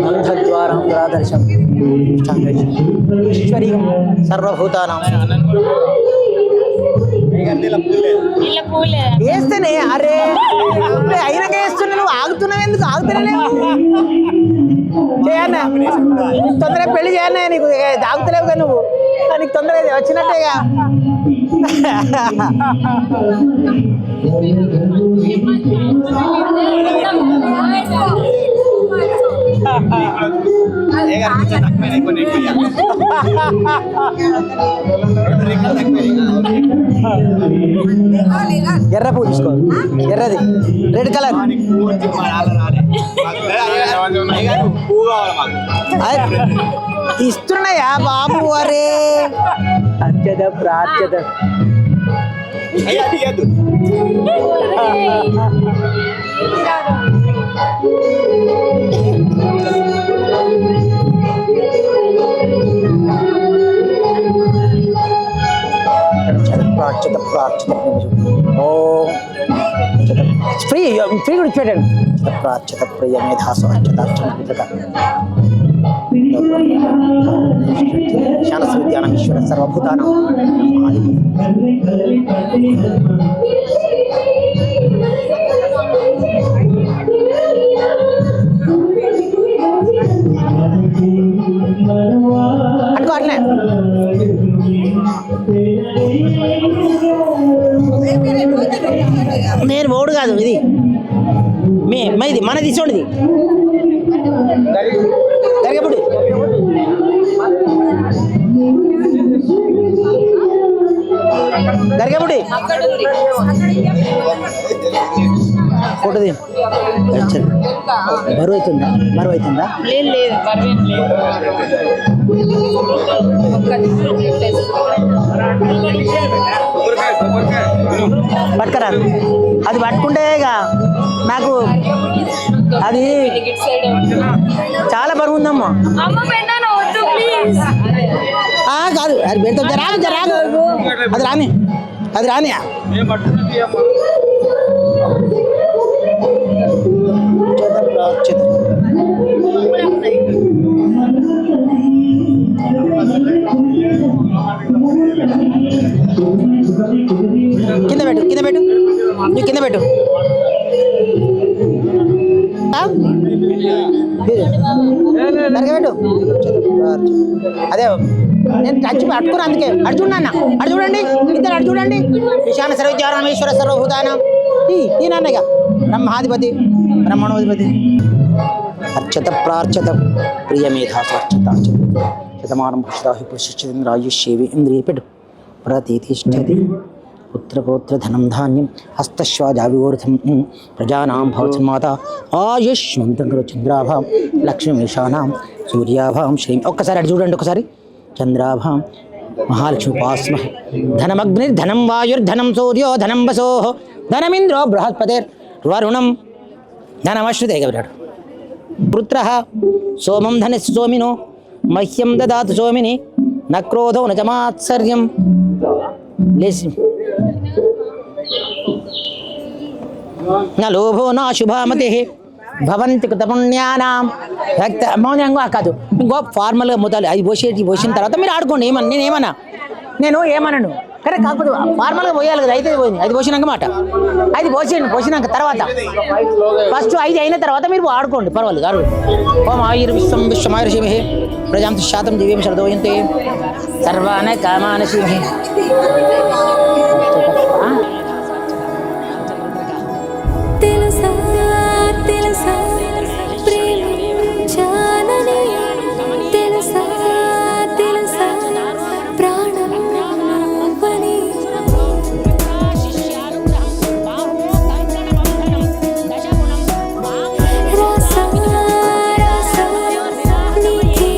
అంధద్వారం ప్రాదర్శం ఈశ్వరీయం సర్వభూతానాం వేస్తేనే అరే అయినాక వేస్తున్నా నువ్వు ఆగుతున్నావు ఎందుకు ఆగుతున్నా చేయన్నా తొందరగా పెళ్లి చేయన్నా నీకు ఆగుతలేవుగా నువ్వు నీకు తొందరగా వచ్చినట్టేగా ఎర్ర పువ్వు తీసుకో ఎర్రది రెడ్ కలర్ ఇస్తున్నాయా బాబు అరే అర్చద ప్రార్చద ఫ్రీ ఫ్రీ కూడా ఇచ్చేటండి ప్రాచ్యత ప్రియ మేధాసు శానస్ విద్యానం ఈశ్వర సర్వభూతానం అనుకో అట్లే నేను ఓడు కాదు ఇది ఇది మన తీసుకోండి గరిగపుడి గరిగపుడి ఫోటో తీ బరువు అవుతుందా లేదు పట్టుకరా అది పట్టుకుంటే నాకు అది చాలా బరువు ఉందమ్మా కాదు అది పెడతా రాదు అది రాని కింద పెట్టు నువ్వు కింద పెట్టు పెట్టు అదే నేను టచ్ పట్టుకున్నా అందుకే అటు చూడండి ఇద్దరు అటు చూడండి ఈశాన సర్వజ్ఞానమేశ్వర సర్వభూతానం ఈ నాన్నగా బ్రహ్మాధిపతి బ్రహ్మణోధిపతి అర్చత ప్రార్చత ప్రియమేధాసు అర్చత శతమానం పుష్టాహి పుష్యేంద్రాయుష్యేవి ఇంద్రియ పెట్టు ప్రతిష్టతి పుత్రపౌత్రధనం ధాన్యం హస్తశ్వాజావివోర్థం ప్రజానాం భవత్మాత ఆయుష్మంతంకర చంద్రాభాం లక్ష్మీషానాం సూర్యాభాం శ్రీ ఒక్కసారి అటు చూడండి ఒకసారి చంద్రాభాం మహాలక్ష్మి ఉపాస్మహే ధనమగ్నిర్ధనం వాయుర్ధనం సూర్యో ధనం వసో ధనమింద్రో బృహస్పతిర్వరుణం ధనమశ్రుతే కవిరాడు పుత్ర సోమం ధనస్సు సోమినో మహ్యం దదాతు సోమిని న క్రోధో న చ మాత్సర్యం లేసి న లోభో నా శుభామతి భవంతి కృతపుణ్యానాం భక్త మౌనంగా కాదు ఇంకో ఫార్మల్గా మొదలు అది పోసిన తర్వాత మీరు ఆడుకోండి నేను ఏమనను కానీ కాకపోతే ఫార్మల్గా పోయాలి కదా అయితే పోయింది అది పోసినాక మాట అది పోసినాక తర్వాత ఫస్ట్ 5 అయిన తర్వాత మీరు ఆడుకోండి పర్వాలేదు గారు ఓం ఆయుర్విశ్వం విశ్వమాయుర్షిమహే ప్రజాం శాతం దివ్యం శరదోయంతే సర్వాన కామానశిమహే తెలుసా తెలుసా ప్రేమించానని తెలుసా తెలుసా ప్రాణం నువ్వని రాసా రాసా నీకే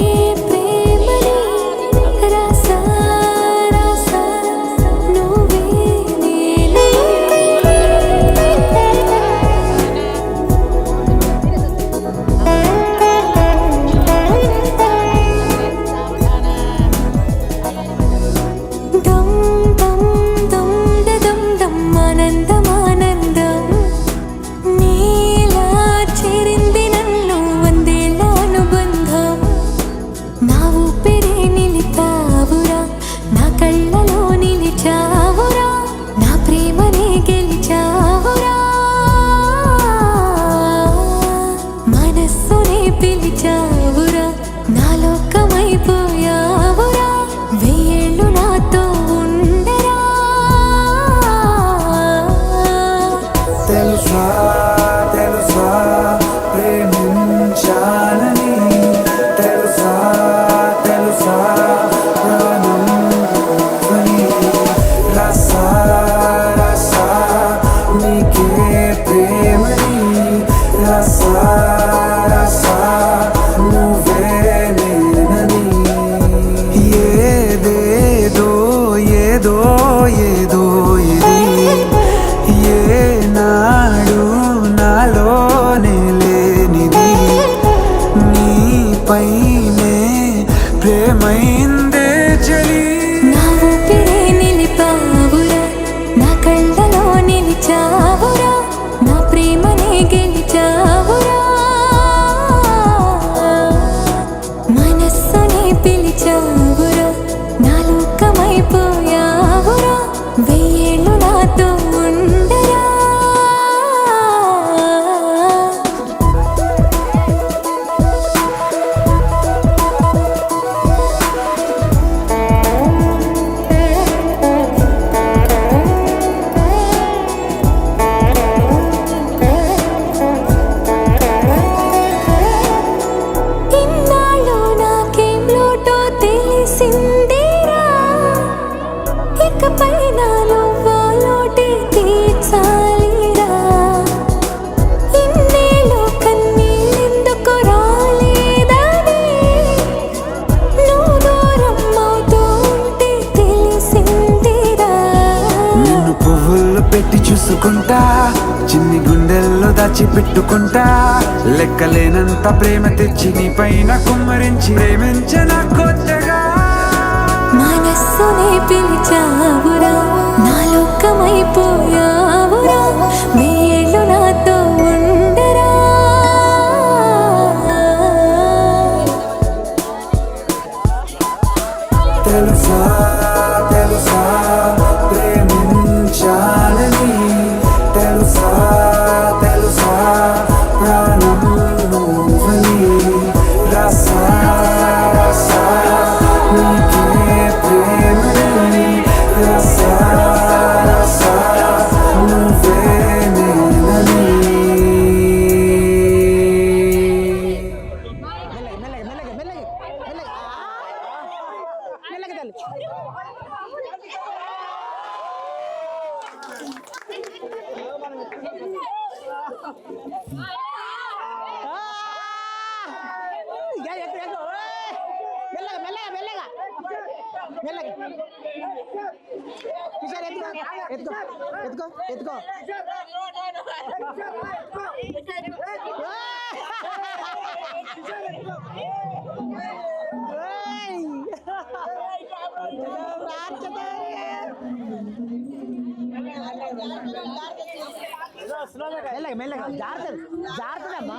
ప్రేమని రాసా రాసా నువ్వే నేనే దం దం దం దం దం ఆనందం ఆనందం నీలా చేరింది నన్ను వందేళ్ళ అనుబంధం నా ఊపిరే నిలిపావురా నా కళ్ళలో నిలిచావురా నా ప్రేమనే గెలిచావురా మనస్సునే పిలిచావురా నా లోకమైపోయావురా వెయ్యేళ్ళు నాతో ఉండరా తెలుసా తెలుసా ప్రేమించాలని తెలుసా తెలుసా ప్రాణం నువ్వని రసా రసా నీకే ప్రేమని రసా రసా నువ్వే నేనని ఏదేదో ఏదో ఏదో ఇది ఏనాడు నాలోనే లేనిది నీపైనే ప్రేమైందే చలి నా ఊపిరే నిలిపావురా నా కళ్ళలో నిలిచావురా నా ప్రేమనే గెలిచావురా మనస్సునే పిలిచావురా నా లోకమైపోయావురా వెయ్యేళ్ళు నాతో ఉండరా ఇన్నాళ్ళు నాకేం లోటో తెలిసిందేరా ఇకపై నాలో లోటే తీర్చాలిరా ఇన్నేళ్ళు కన్నీళ్ళెందుకు రాలేదని నువ్వు దూరం అవుతూ ఉంటే తెలిసిందిరా నిన్ను పువ్వుల్లో పెట్టి చూసుకుంటా చిన్ని గుండెల్లో దాచి పెట్టుకుంటా లెక్కలేనంత ప్రేమ తెచ్చి నీ పైన కుమ్మరించి ప్రేమించిన కొత్తగా మనస్సునే పిలిచావురా నా లోకమైపోయావురా వెయ్యేళ్ళు నాతో ఉండరా తెలుసా తెలుసా ప్రేమించాలని తెలుసా తెలుసా ప్రాణం నువ్వని రసా రసా నీకే ప్రేమని రసా రసా నువ్వే నేనని పిల్లలు మెల్లగా మెల్లగా మెల్లగా మెల్లగా కిషోర్ ఎత్తుకో ఎత్తుకో ఎత్తుకో మెల్లగా మెల్లగా జాగ్రత్త జాగ్రత్తమ్మా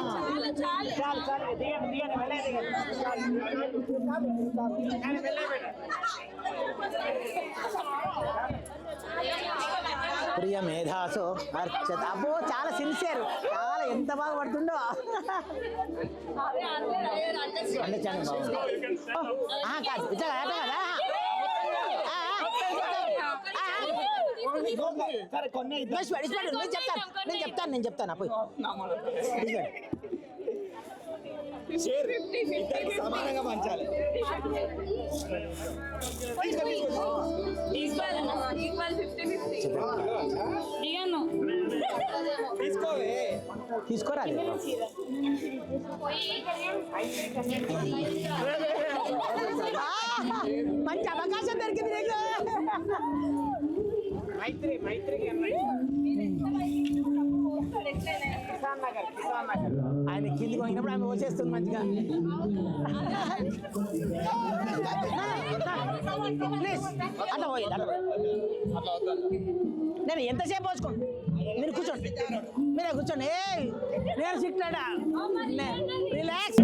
ప్రియ మేధాసు అర్చత అబ్బో చాలా సిన్సియర్ చాలా ఎంత బాగా పడుతుండో అండర్స్టాండింగ్ బాగుంది కాదు ఇట్లా కదా నేను చెప్తాను పోయి సమానంగా పంచాలి. తీసుకోరా మంచి అవకాశం దొరికింది నీకు. ఆయన కిందికి పోయినప్పుడు ఆమె వచ్చేస్తుంది మంచిగా. అట్లా పోయింది అట్లా నేను ఎంతసేపు పోసుకోండి మీరు కూర్చోండి మీరే కూర్చోండి నేను సిట్లాడా రిలాక్స్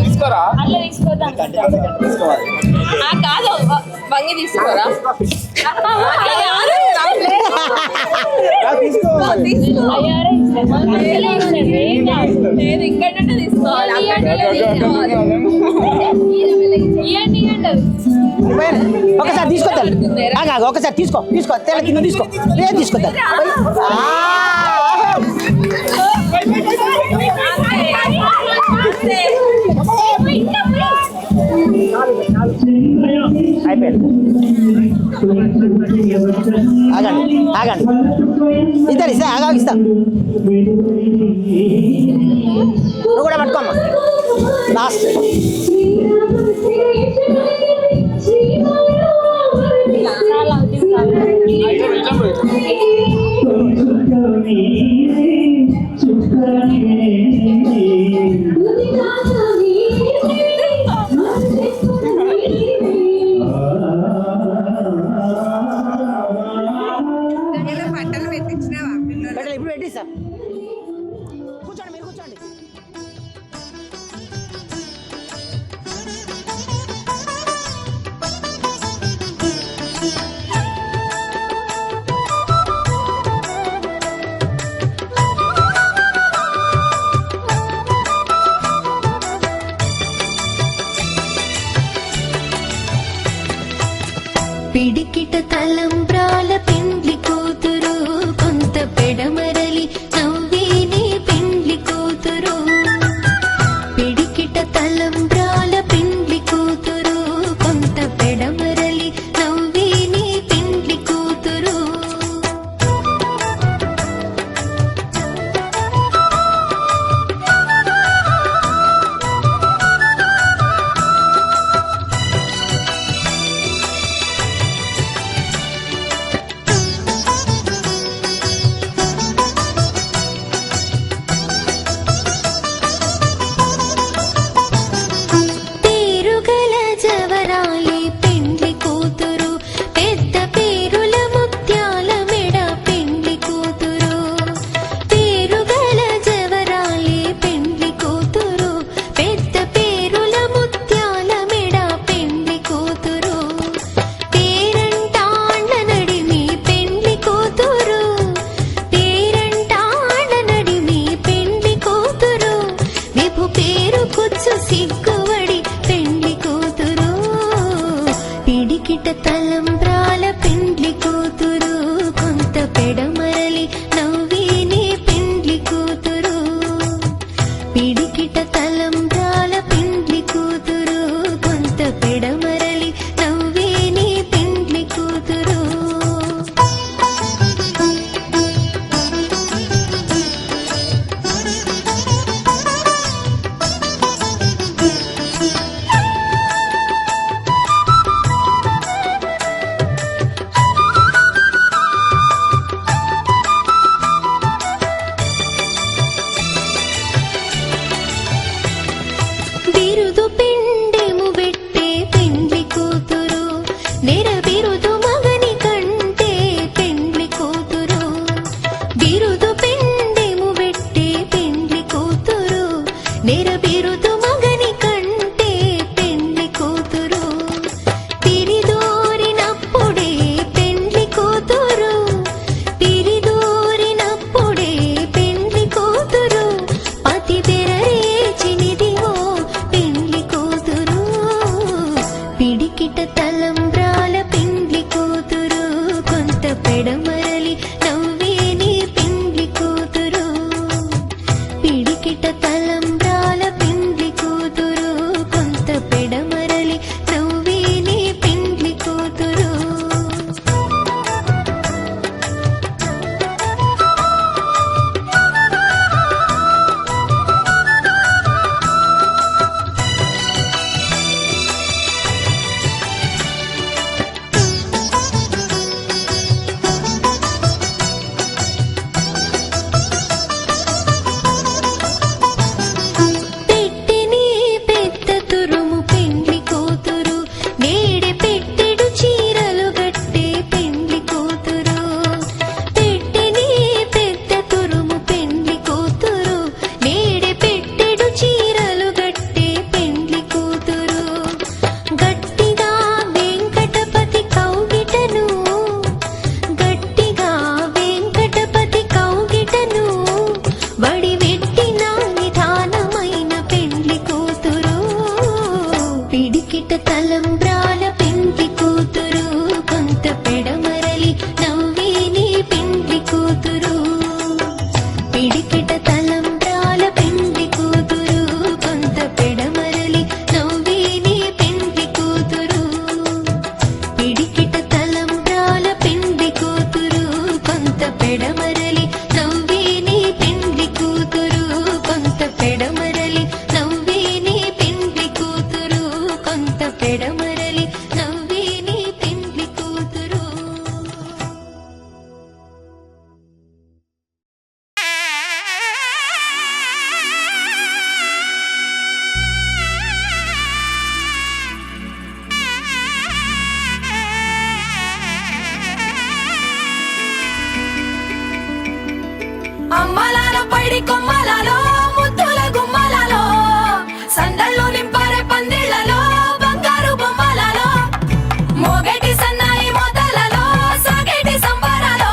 తీసుకోరా కాదు వంగి తీసుకోరా ఇక్కడ తీసుకోవాలి ఒకసారి తీసుకొద్దాం ఒకసారి తీసుకో తెల్ల కింద తీసుకో లేదు తీసుకొద్దాం అయిపోయింది ఆగండి ఆగండి ఇద్దరు ఇస్తా ఇస్తా నువ్వు కూడా పట్టుకోమ్మా లాస్ట్ ఇప్పుడు పెట్టిస్తా కూర్చోండి మీరు కూర్చోండి పిడికిట తలంబ్రాల పెండ్లి కూతురు కొంత పెడమరలి నవ్వేని పెండ్లి కూతురు పిడికిట తలంబ్రాల పెండ్లి కూతురు కొంత పెడమరలి నవ్వేని పెండ్లి కూతురు పెడమరలి నవ్వే నీ పెండ్లి కూతురు. అమ్మలాలో పైడి కొమ్మలలో ముద్దుల గుమ్మలలో సందళ్ళు నింపారే పందిళ్లలో బంగారు బొమ్మలలో మోగేటి సన్నాయి మోతలలో సాగేటి సంబరాలో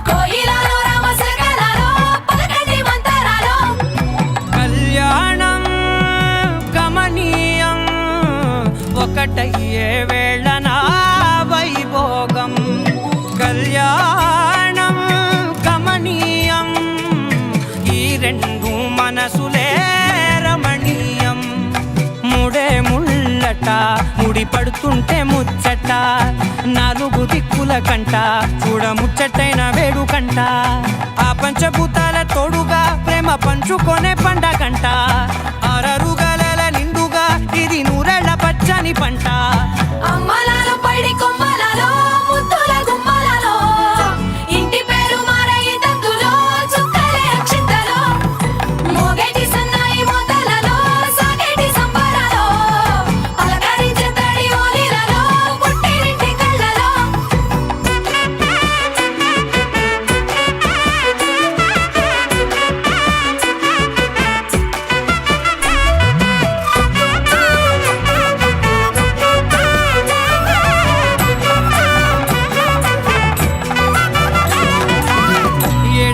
కోయిలలో రామశకలలో పలకటి మంతరాలో కళ్యాణం గమనీయం ఒకటయ్యే వేళనా వైభోగం కళ్యాణం గమనీయం ఈ రెండు మనసులే రమణీయం ముడే ముళ్ళట ముడి పడుతుంటే ముచ్చట నాలుగు దిక్కుల కంట చూడ ముచ్చటైన వేడుకంట ఆ పంచభూతాల తోడుగా ప్రేమ పంచుకొనే పండగంట ఆరరుగల నిండుగా ఇది నూరెళ్ళ పచ్చని పంట అమ్మలాలో పైడి కొమ్మలలో ముద్దుల గుమ్మలలో ఇంటి పేరు మారయి తందులో చుక్కలే అక్షింతలో మోగేటి సన్నాయి మోతలలో సాగేటి సంబరాలో అలకరించే తడి ఓలిలలో పుట్టినింటి కళ్ళలో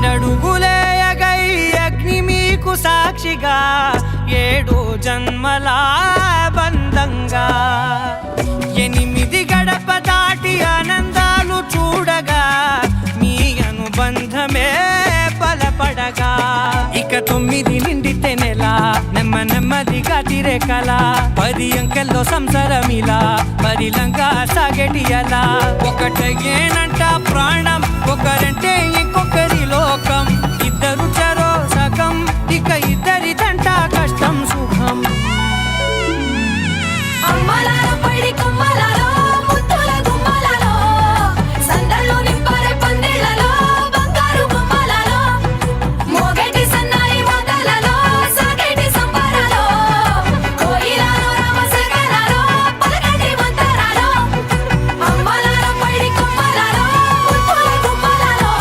ఏడడుగులేయగై అగ్ని మీకు సాక్షిగా ఏడు జన్మల బంధంగా 8 గడప దాటి ఆనందాలు చూడగా మీ అనుబంధమే బలపడగా ఇక 9 నిండితే నెల నెమ్మదిగా తిరే కల 10 అంకెల్లో సంసారమిలా పరిలంగా సాగేటి అలా ఒకటేనంట ప్రాణం ఒకరంటే ఇంకొకరి లోకం ఇద్దరు చరో సగం ఇక ఇద్దరిదంట కష్టం సుఖం అమ్మలాలో పైడి కొమ్మలలో ముద్దుల గుమ్మలలో సందళ్ళు నింపారే పందిళ్లలో బంగారు బొమ్మలలో మోగేటి సన్నాయి మోతలలో సాగేటి సంబరాలో కోయిలలో రామశకలలో పలకటి మంతరాలో అమ్మలాలో పైడి కొమ్మలలో ముద్దుల గుమ్మలలో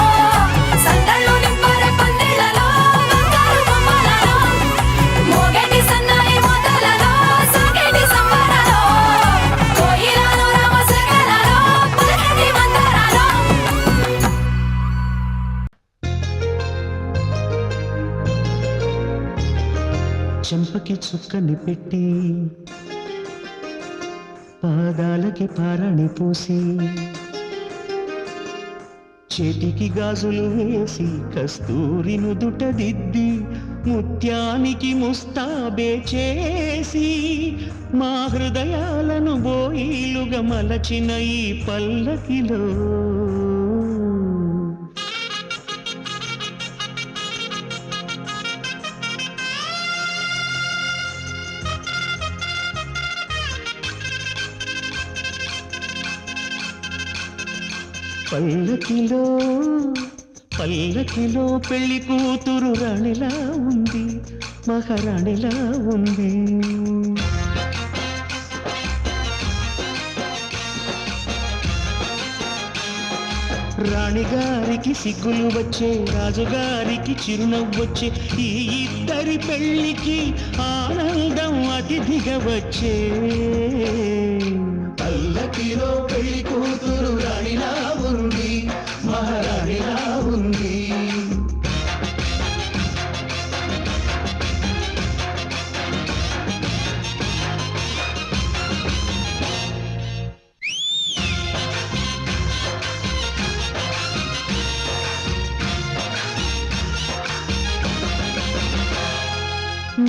సందళ్ళు నింపారే పందిళ్లలో బంగారు బొమ్మలలో మోగేటి సన్నాయి మోతలలో సాగేటి సంబరాలో కోయిలలో రామశకలలో పలకటి మంతరాలో చెంపకి చుక్కని పెట్టి పాదాలకి పారని పూసి చేతికి గాజులు వేసి కస్తూరి నుదుట దిద్ది ముత్యానికి ముస్తాబే చేసి మా హృదయాలను బోయిలుగా మలచిన ఈ పల్లకిలో పల్లకిలో పెళ్లి కూతురు రాణిలా ఉంది మహారాణిలా ఉంది రాణిగారికి సిగ్గులు వచ్చే రాజుగారికి చిరునవ్వొచ్చే ఈ ఇద్దరి పెళ్లికి ఆనందం అతిథిగా వచ్చే పల్లకిలో పెళ్లి కూతురు రాణిలా ఉంది మహారాణిలా ఉంది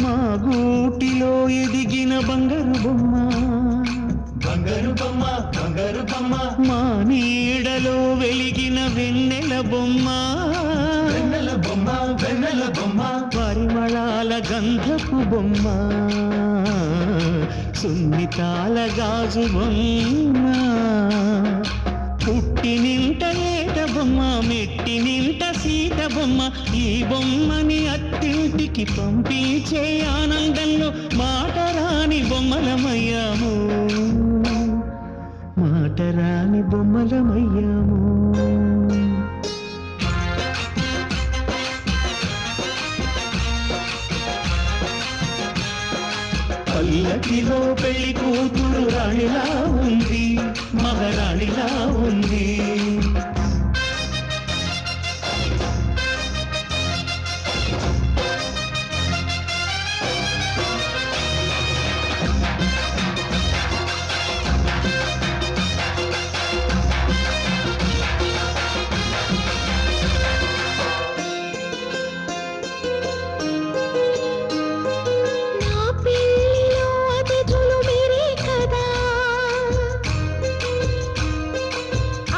మా గూటిలో ఎదిగిన బంగారు బొమ్మ మా నీడలో వెలిగిన వెన్నెల బొమ్మ పరిమళాల గంధపు బొమ్మ సున్నితాల గాజు బొమ్మ పుట్టినింట ఏట బొమ్మ మెట్టినింట సీత బొమ్మ ఈ బొమ్మని అత్తింటికి పంపించే ఆనందంలో మాటరాని బొమ్మలమయ్యాము మాటరాని బొమ్మలమయ్యాము పల్లకిలో పెళ్లి కూతురు రాణిలా ఉంది మహారాణిలా ఉంది నా పెళ్ళిలో అతిథులు మీరే కదా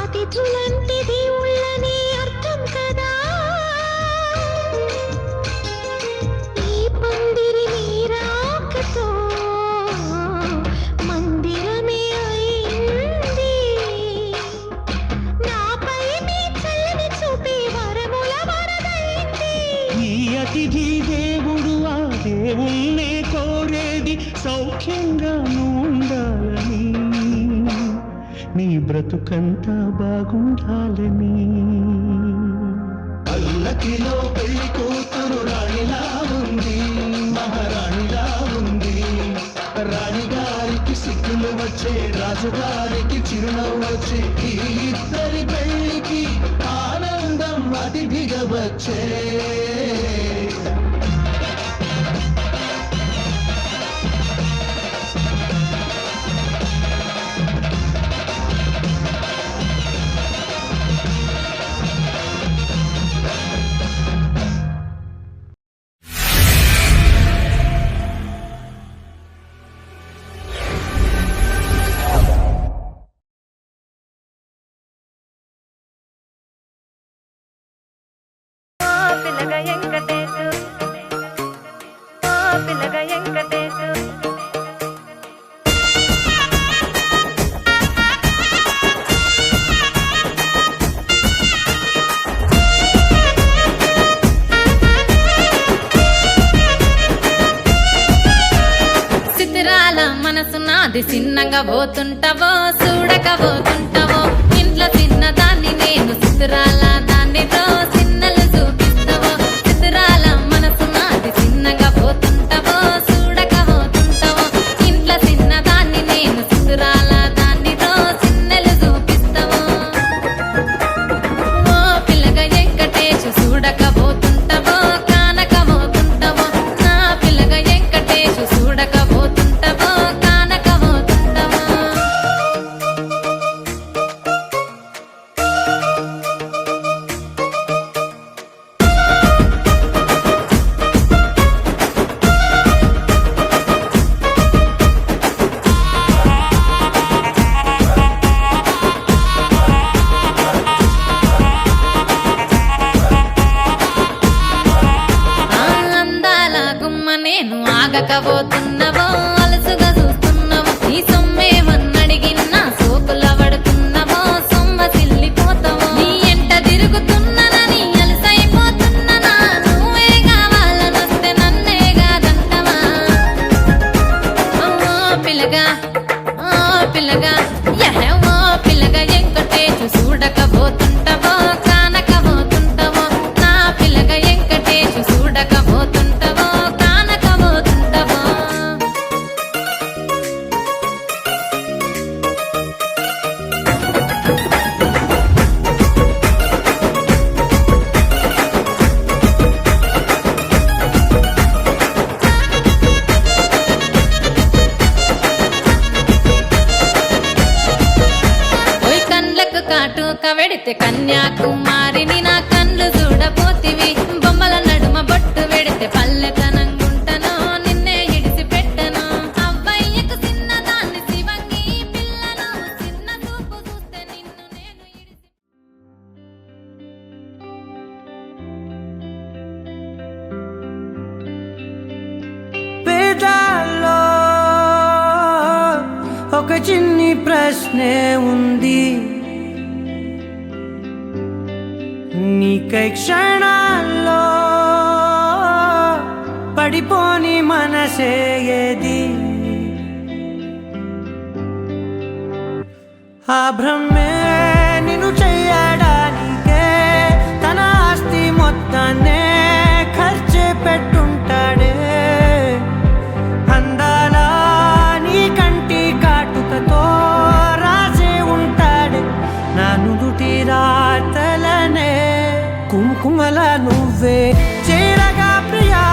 అతిథులంటే దేవుళ్ళని అర్థం కదా ఈ పందిరి మీరాకతో మందిరమే అయింది నాపై మీ చల్లని చూపే వరముల వరదైంది ఈ అతిథి దేవుడు ఆ దేవుణ్ణే కోరేది సౌఖ్యంగా ఉండాలని నీ బ్రతుకంతా బాగుండాలని పల్లకిలో పెళ్లి కూతురు రాణిలా ఉంది మహారాణిలా ఉంది రాణిగారికి సిగ్గులు వచ్చే రాజుగారికి చిరునవ్వు వచ్చే ఈ ఇద్దరి పెళ్లికి ఆనందం అతిథిగా వచ్చే పిల్లగా వెంకటేశు పిల్లగా వెంకటేశు చిత్రాల మనసు నాది చిన్నగా పోతుంటావో చూడక పోతుంటావో ఇంట్లో చిన్నదాన్ని నేను చిత్రాల దానితో చిన్నలు చూపిస్తావో చిత్రాల మనసు నాది చిన్నగా పోతుంటావో చూడక పోతుంటావో ఇంట్లో చిన్నదాన్ని నేను చిత్రాల దానితో చిన్నలు చూపిస్తావో ఓ పిల్లగా వెంకటేశు చూడక పోతుంటావో కానక పోతుంటావో నా పిల్లగా వెంకటేశు చూడక పోతుంటావో కానక పోతుంటావో ఆ అందాల గుమ్మ నేను ఆగకపోతున్నావో అలసుగా చూస్తున్నావో నీ సొమ్మేమన్నడిగిన్నా సోకుల పడుతున్నావో సొమ్మ సిల్లిపోతావో నీ ఎంట తిరుగుతున్నానని అలసైపోతున్నానా నువ్వే కావాలనొస్తే నన్నే కాదంటవా ఓ పిల్లగా యహ ఓ పిల్లగా వెంకటేశు చూడక పోతుంటావో కానక పోతుంటావో నా పిల్లగా వెంకటేశు చూడక పోతుంటావో కానక పోతుంటావో ఓయ్ కండ్లకు కాటుక వెడితే కన్యాకుమారిని నా కళ్ళు చూడపోతివి బొమ్మల నడుమ బొట్టు వెడితే పల్లెతనంగుంటను నిన్నే ఇడిసి పెట్టను అవ్వయ్యకు చిన్నదాన్ని శివంగి పిల్లను చిన్న చూపు చూస్తే నిన్ను నేను ఇడిసి పేదాల్లో ఒక చిన్ని ప్రశ్నే ఉంది, నీకై క్షణాల్లో పడిపోని మనసే ఏది? ఆ భ్రమే నిన్ను చెయ్యడానికే తన ఆస్తి మొత్తాన్నే ఖర్చు పెట్టుంటాడే. అందాల నీ కంటి కాటుకతో రాసే ఉంటాడే నా నుదుటి రాతలనే. కుంకుమల నువ్వే చేరగా ప్రియా,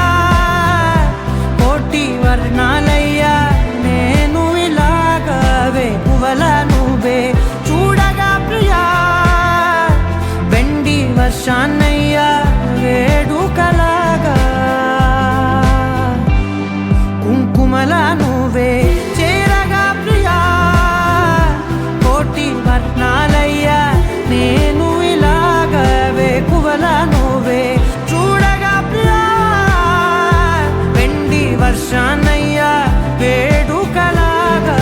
కోటి వర్ణాలయ్యా నేను ఇలాగవే. పువ్వల నువ్వే చూడగా ప్రియా, వెండి వర్షాన్నయ్యా వేడుకలాగా. కుంకుమల నువ్వే చేరగా ప్రియా, కోటి వర్ణాలయ్యా నేను ఇలాగవే. పువ్వల నువ్వే చూడగా ప్రియా, వెండి వర్షాన్నయ్యా వేడుకలాగా.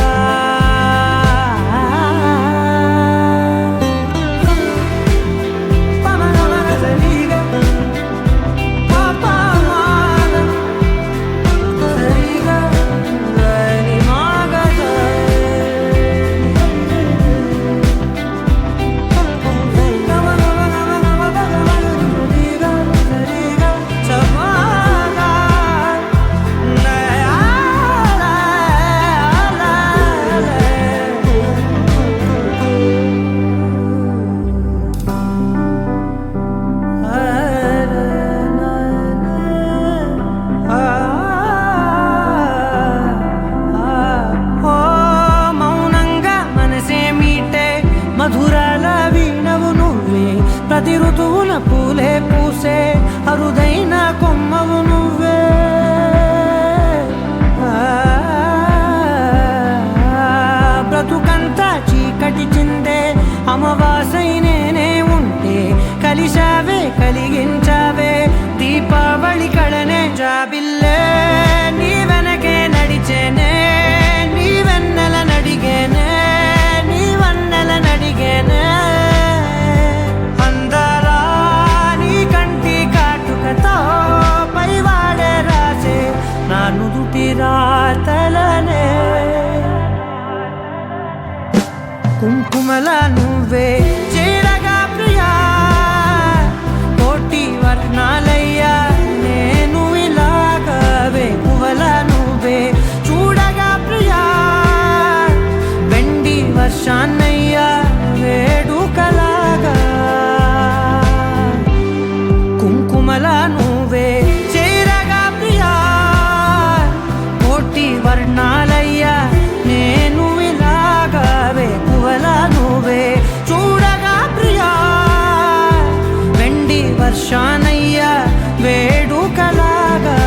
మధురాల వీణవు నువ్వే, ప్రతి ఋతువున పూలే పూసే అరుదైన కొమ్మవు నువ్వే. బ్రతుకంతా చీకటి చిందే అమావాసై నేనే ఉంటే కలిశావే కలిగించావే దీపావళి కళనే. జాబిల్లే నీ వెనకే నడిచేనే, నీ వెన్నెల నడిగేనే, నీ వన్నెల నడిగేనే. అందరా నీ కంటి కాటుకతో పైవాడే రాసే నా నుదుటి రాతలనే. కుంకుమల నువ్వే చేరగా ప్రియా, కోటి వర్ణాలయ్యా నేను ఇలాగవే. పువ్వల నువ్వే చూడగా ప్రియా, వెండి వర్షాన్నయ్యా వేడుకలాగా. కుంకుమల నువ్వే చేరగా ప్రియా, కోటి వర్ణాలయ్యా నేను ఇలాగవే. పువ్వల నువ్వే చూడగా ప్రియా, వెండి వర్షాన్నయ్యా వేడుకలాగా.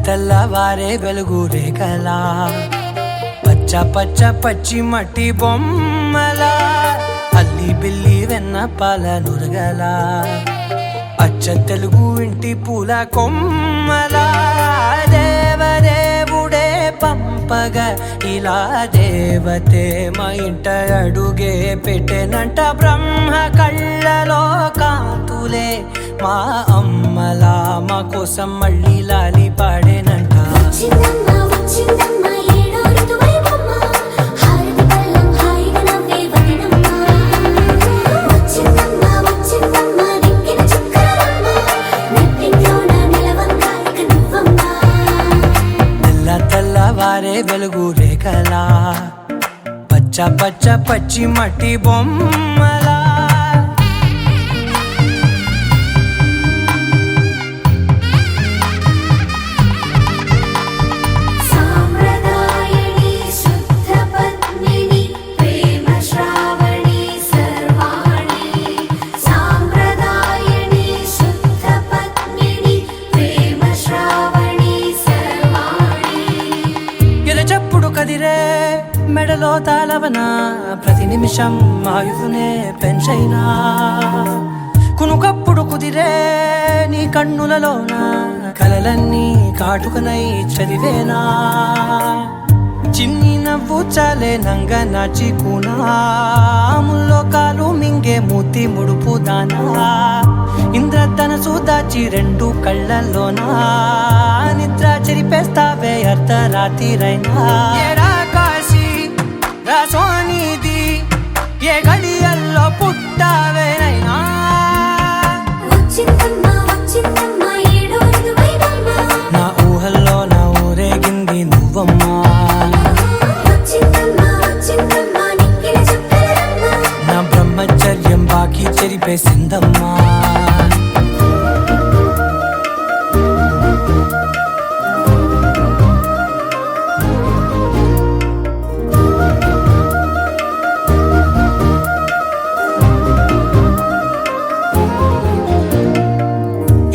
తెల్లవారే వెలుగు రేఖలా, పచ్చ పచ్చ పచ్చి మట్టి బొమ్మలా, అల్లి బిల్లి వెన్న పాల నురగలా, అచ్చ తెలుగు ఇంటి పూల కొమ్మలా. దేవ ఇలా దేవతే మా ఇంట అడుగే పెట్టెనంట బ్రహ్మ కళ్ళలో కాంతులే మా అమ్మలా మా కోసం మళ్ళీ లాలి పాడేనంట వచ్చిందమ్మ వచ్చిందమ్మ ఏడో ఋతువైవమ్మ హారతి పళ్ళం హాయిగా నవ్వే వదనమ్మ వచ్చిందమ్మ వచ్చిందమ్మ దిక్కిన చుక్కలమ్మ నెట్టింట్లోన నిలవంగా ఇక నువ్వమ్మ తెల్ల తెల్లవారే వెలుగు రేఖలా పచ్చ పచ్చ పచ్చి మట్టి బొమ్మలా సాంప్రదాయని శుద్ధ పద్మిని ప్రేమ శ్రావణి సర్వాణి సాంప్రదాయని శుద్ధ పద్మిని ప్రేమ శ్రావణి సర్వాణి ఎరచప్పుడు కదిరే మెడలో తాళవన ప్రతి నిమిషం ఆయుధునే పెంచైనా కునుకప్పుడు కుదిరే నీ కన్నులలోన కలలన్నీ కాటుకనై చదివేనా చిన్ని నవ్వు చాలే నంగ నాచి కూనాముల్లో కాలు మింగే మూతి ముడుపు దానా ఇంద్రధనసు దాచి రెండు కళ్ళల్లోనా నిద్ర చెరిపేస్తావే అర్ధరాత్రిరైనా ఏరా కాశీ రా సోనిది ఏ గడియల్లో పుట్టావేనైనా వచ్చిందమ్మ వచ్చిందమ్మ ఏడో ఋతువైవమ్మ నా ఊహల్లో నా ఊరేగింది నువ్వమ్మా వచ్చిందమ్మ వచ్చిందమ్మ నిక్కిన చుక్కలమ్మ నా బ్రహ్మచర్యం బాకీ చెరిపేసిందమ్మా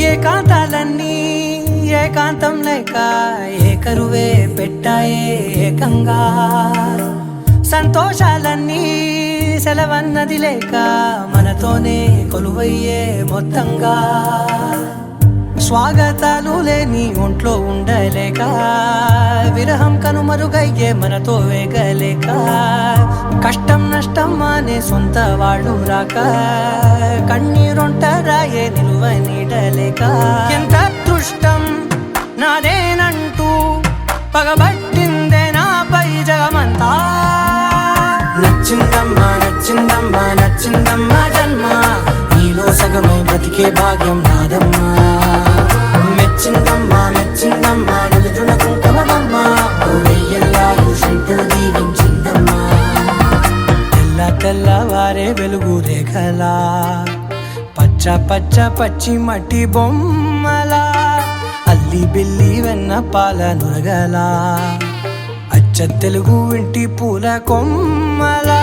ఏకాంతాలన్నీ ఏకాంతం లేక ఏకరువే పెట్టాయే ఏకంగా సంతోషాలన్నీ సెలవన్నది లేక మనతోనే కొలువయ్యే మొత్తంగా స్వాగతాలు లేని ఒంట్లో ఉండలేక విరహం కనుమరుగయ్యే మనతో వేగలేక కష్టం నష్టం అనే సొంత వాళ్ళు రాక కన్నీరొంటరాయే నిలువ నీడలేక ఎంత అదృష్టం నాదేనంటూ పగబట్టిందే నాపై జగమంతా నచ్చిందమ్మా నచ్చిందమ్మా నచ్చిందమ్మా జన్మ నీలో సగమై బ్రతికే భాగ్యం నాదమ్మా మెచ్చిందమ్మా మెచ్చిందమ్మా నిలుచున కుంకుమమ్మా వెయ్యల్లా శంకులు దీవించిందమ్మా తెల్ల తెల్లవారే వెలుగు రేఖలా పచ్చ పచ్చ పచ్చి మట్టి బొమ్మలా అల్లి బిల్లి వెన్న పాల నురగలా అచ్చ తెలుగు ఇంటి పూల కొమ్మలా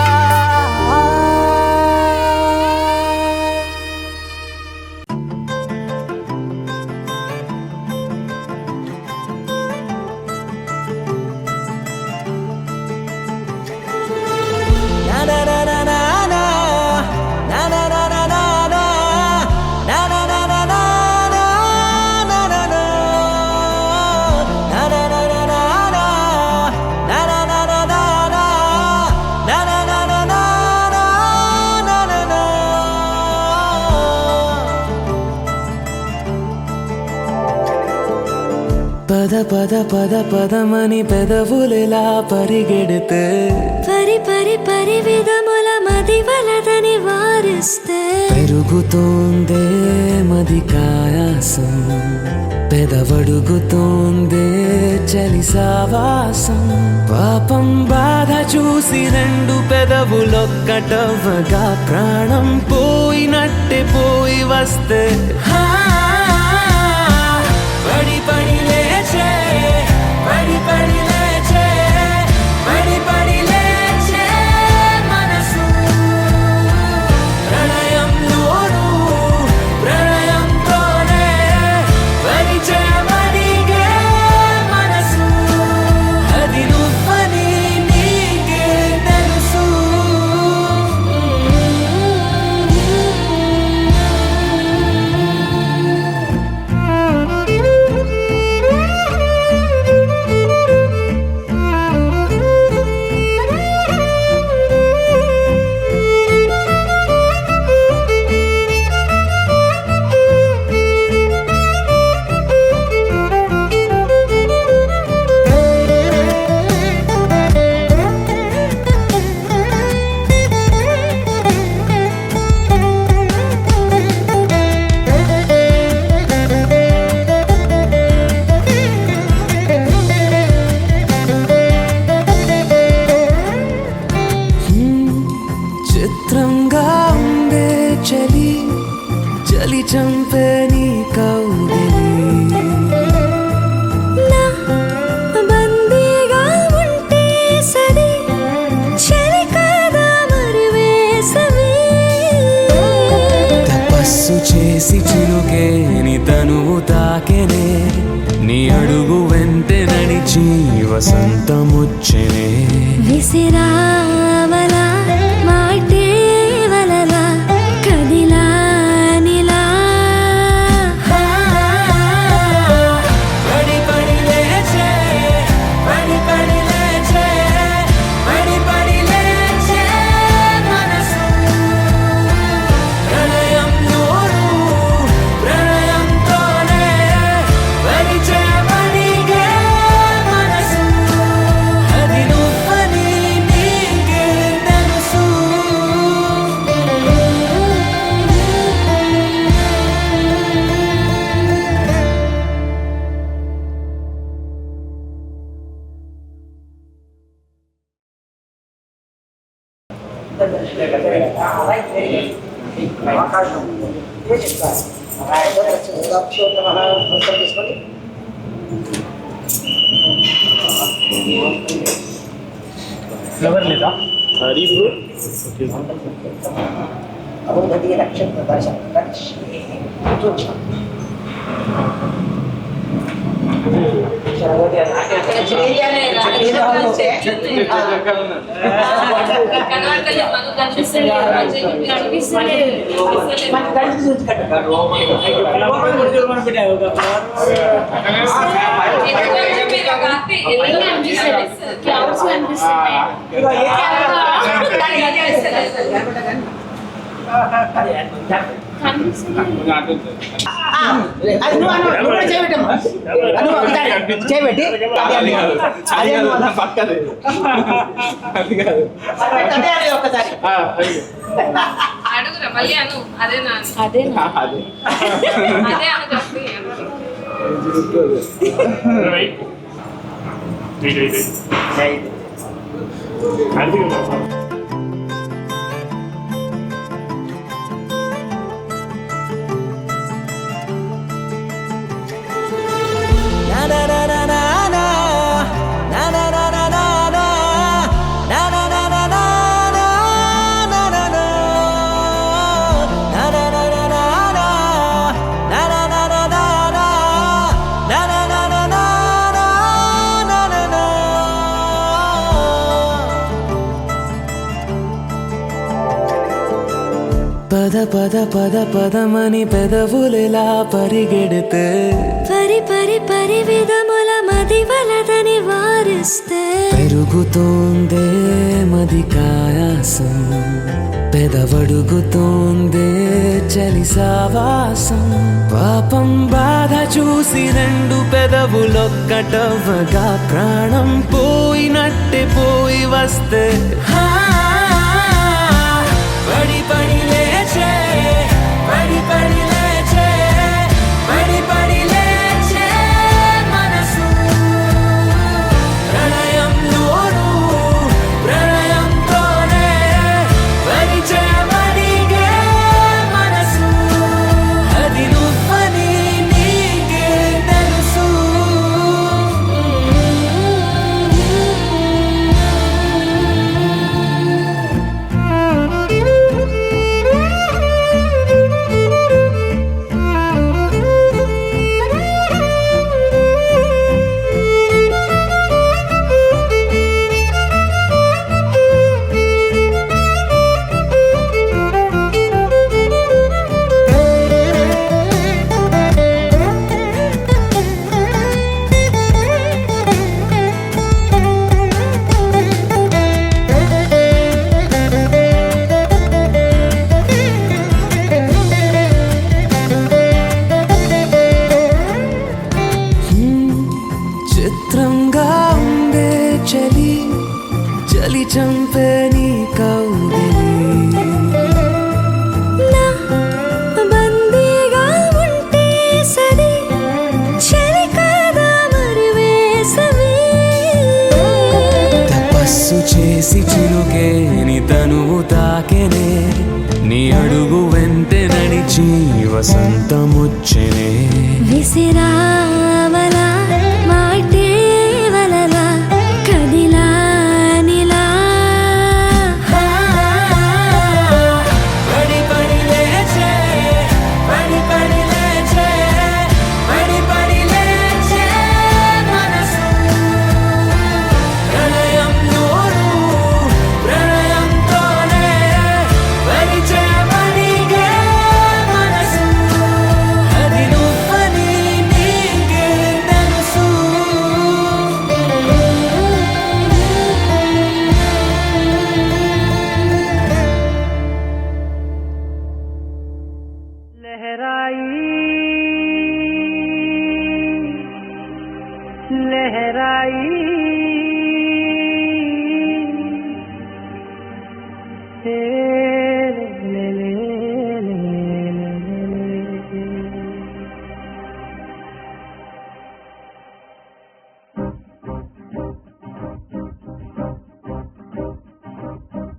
పద పద పద పదమని పెదవులెలా పరిగెడితే పరి పరి పరి విధముల మది వలదని వారిస్తే పెరుగుతోందే మది కాయాసం పెదవడుగుతోందే చలి సావాసం పాపం బాధ చూసి రెండు పెదవులొక్కటవ్వగా ప్రాణం పోయినట్టే పోయి వస్తే పడి పడి లేచే పడి పడి లేచే పడి పడి లేచే మనసు ప్రణయంలోను ప్రణయంతోనే పరిచయమడిగే మనసు అది నువ్వని నీకే తెలుసు నడిచి వసంతముచ్చెనే విసిరావలా మాటే వలలా కదిలా నిలా పడి పడి లేచే పడి పడి లేచే పడి పడి లేచే మనసు ప్రళయంలోను ప్రళయంతోనే పరిచే పడిగే మనసు అది నువ్వని నీకే తెలుసు అది నువ్వు అను, నువ్వు కూడా చేయబెట్టమ్మా. నువ్వు ఒకసారి చేయబెట్టి అదే నువ్వు అను. పక్కది అది కాదు అదే అది ఒక్కసారి అడుగురా మళ్ళీ అను అదేనా అదే అదే అను చెప్పి పద పద పద పదమని పెదవులెలా పరిగెడితే పరి పరి పరి విధముల మది వలదని వారిస్తే పెరుగుతోందే మది కాయాసం పెదవడుగుతోందే చలి సావాసం పాపం బాధ చూసి రెండు పెదవులొక్కటవ్వగా ప్రాణం పోయినట్టే పోయి వస్తే పడి పడి లేచే పడి పడి లేచే పడి పడి లేచే మనసు ప్రళయంలోను ప్రళయంతోనే పరిచే పడిగే మనసు అది నువ్వని నీకే తెలుసు చిత్రంగా ఉందే చలి చలి చంపే నీ కౌగిలి నా బందీగా ఉంటే సరి చలి కాదా మరి వేసవి తపస్సు చేసి చిలుకేని తనువు తాకెనే నీ అడుగు వెంటే నడిచి వసంతముచ్చెనే విసిరావలా మాటే వలలా కదిలా నిలా పడి పడి లేచే పడి పడి లేచే పడి పడి లేచే మనసు लहराई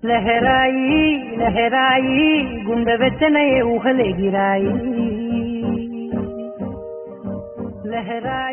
लहराई लहराई गुंड वेचने ऊहले गिराई लहराई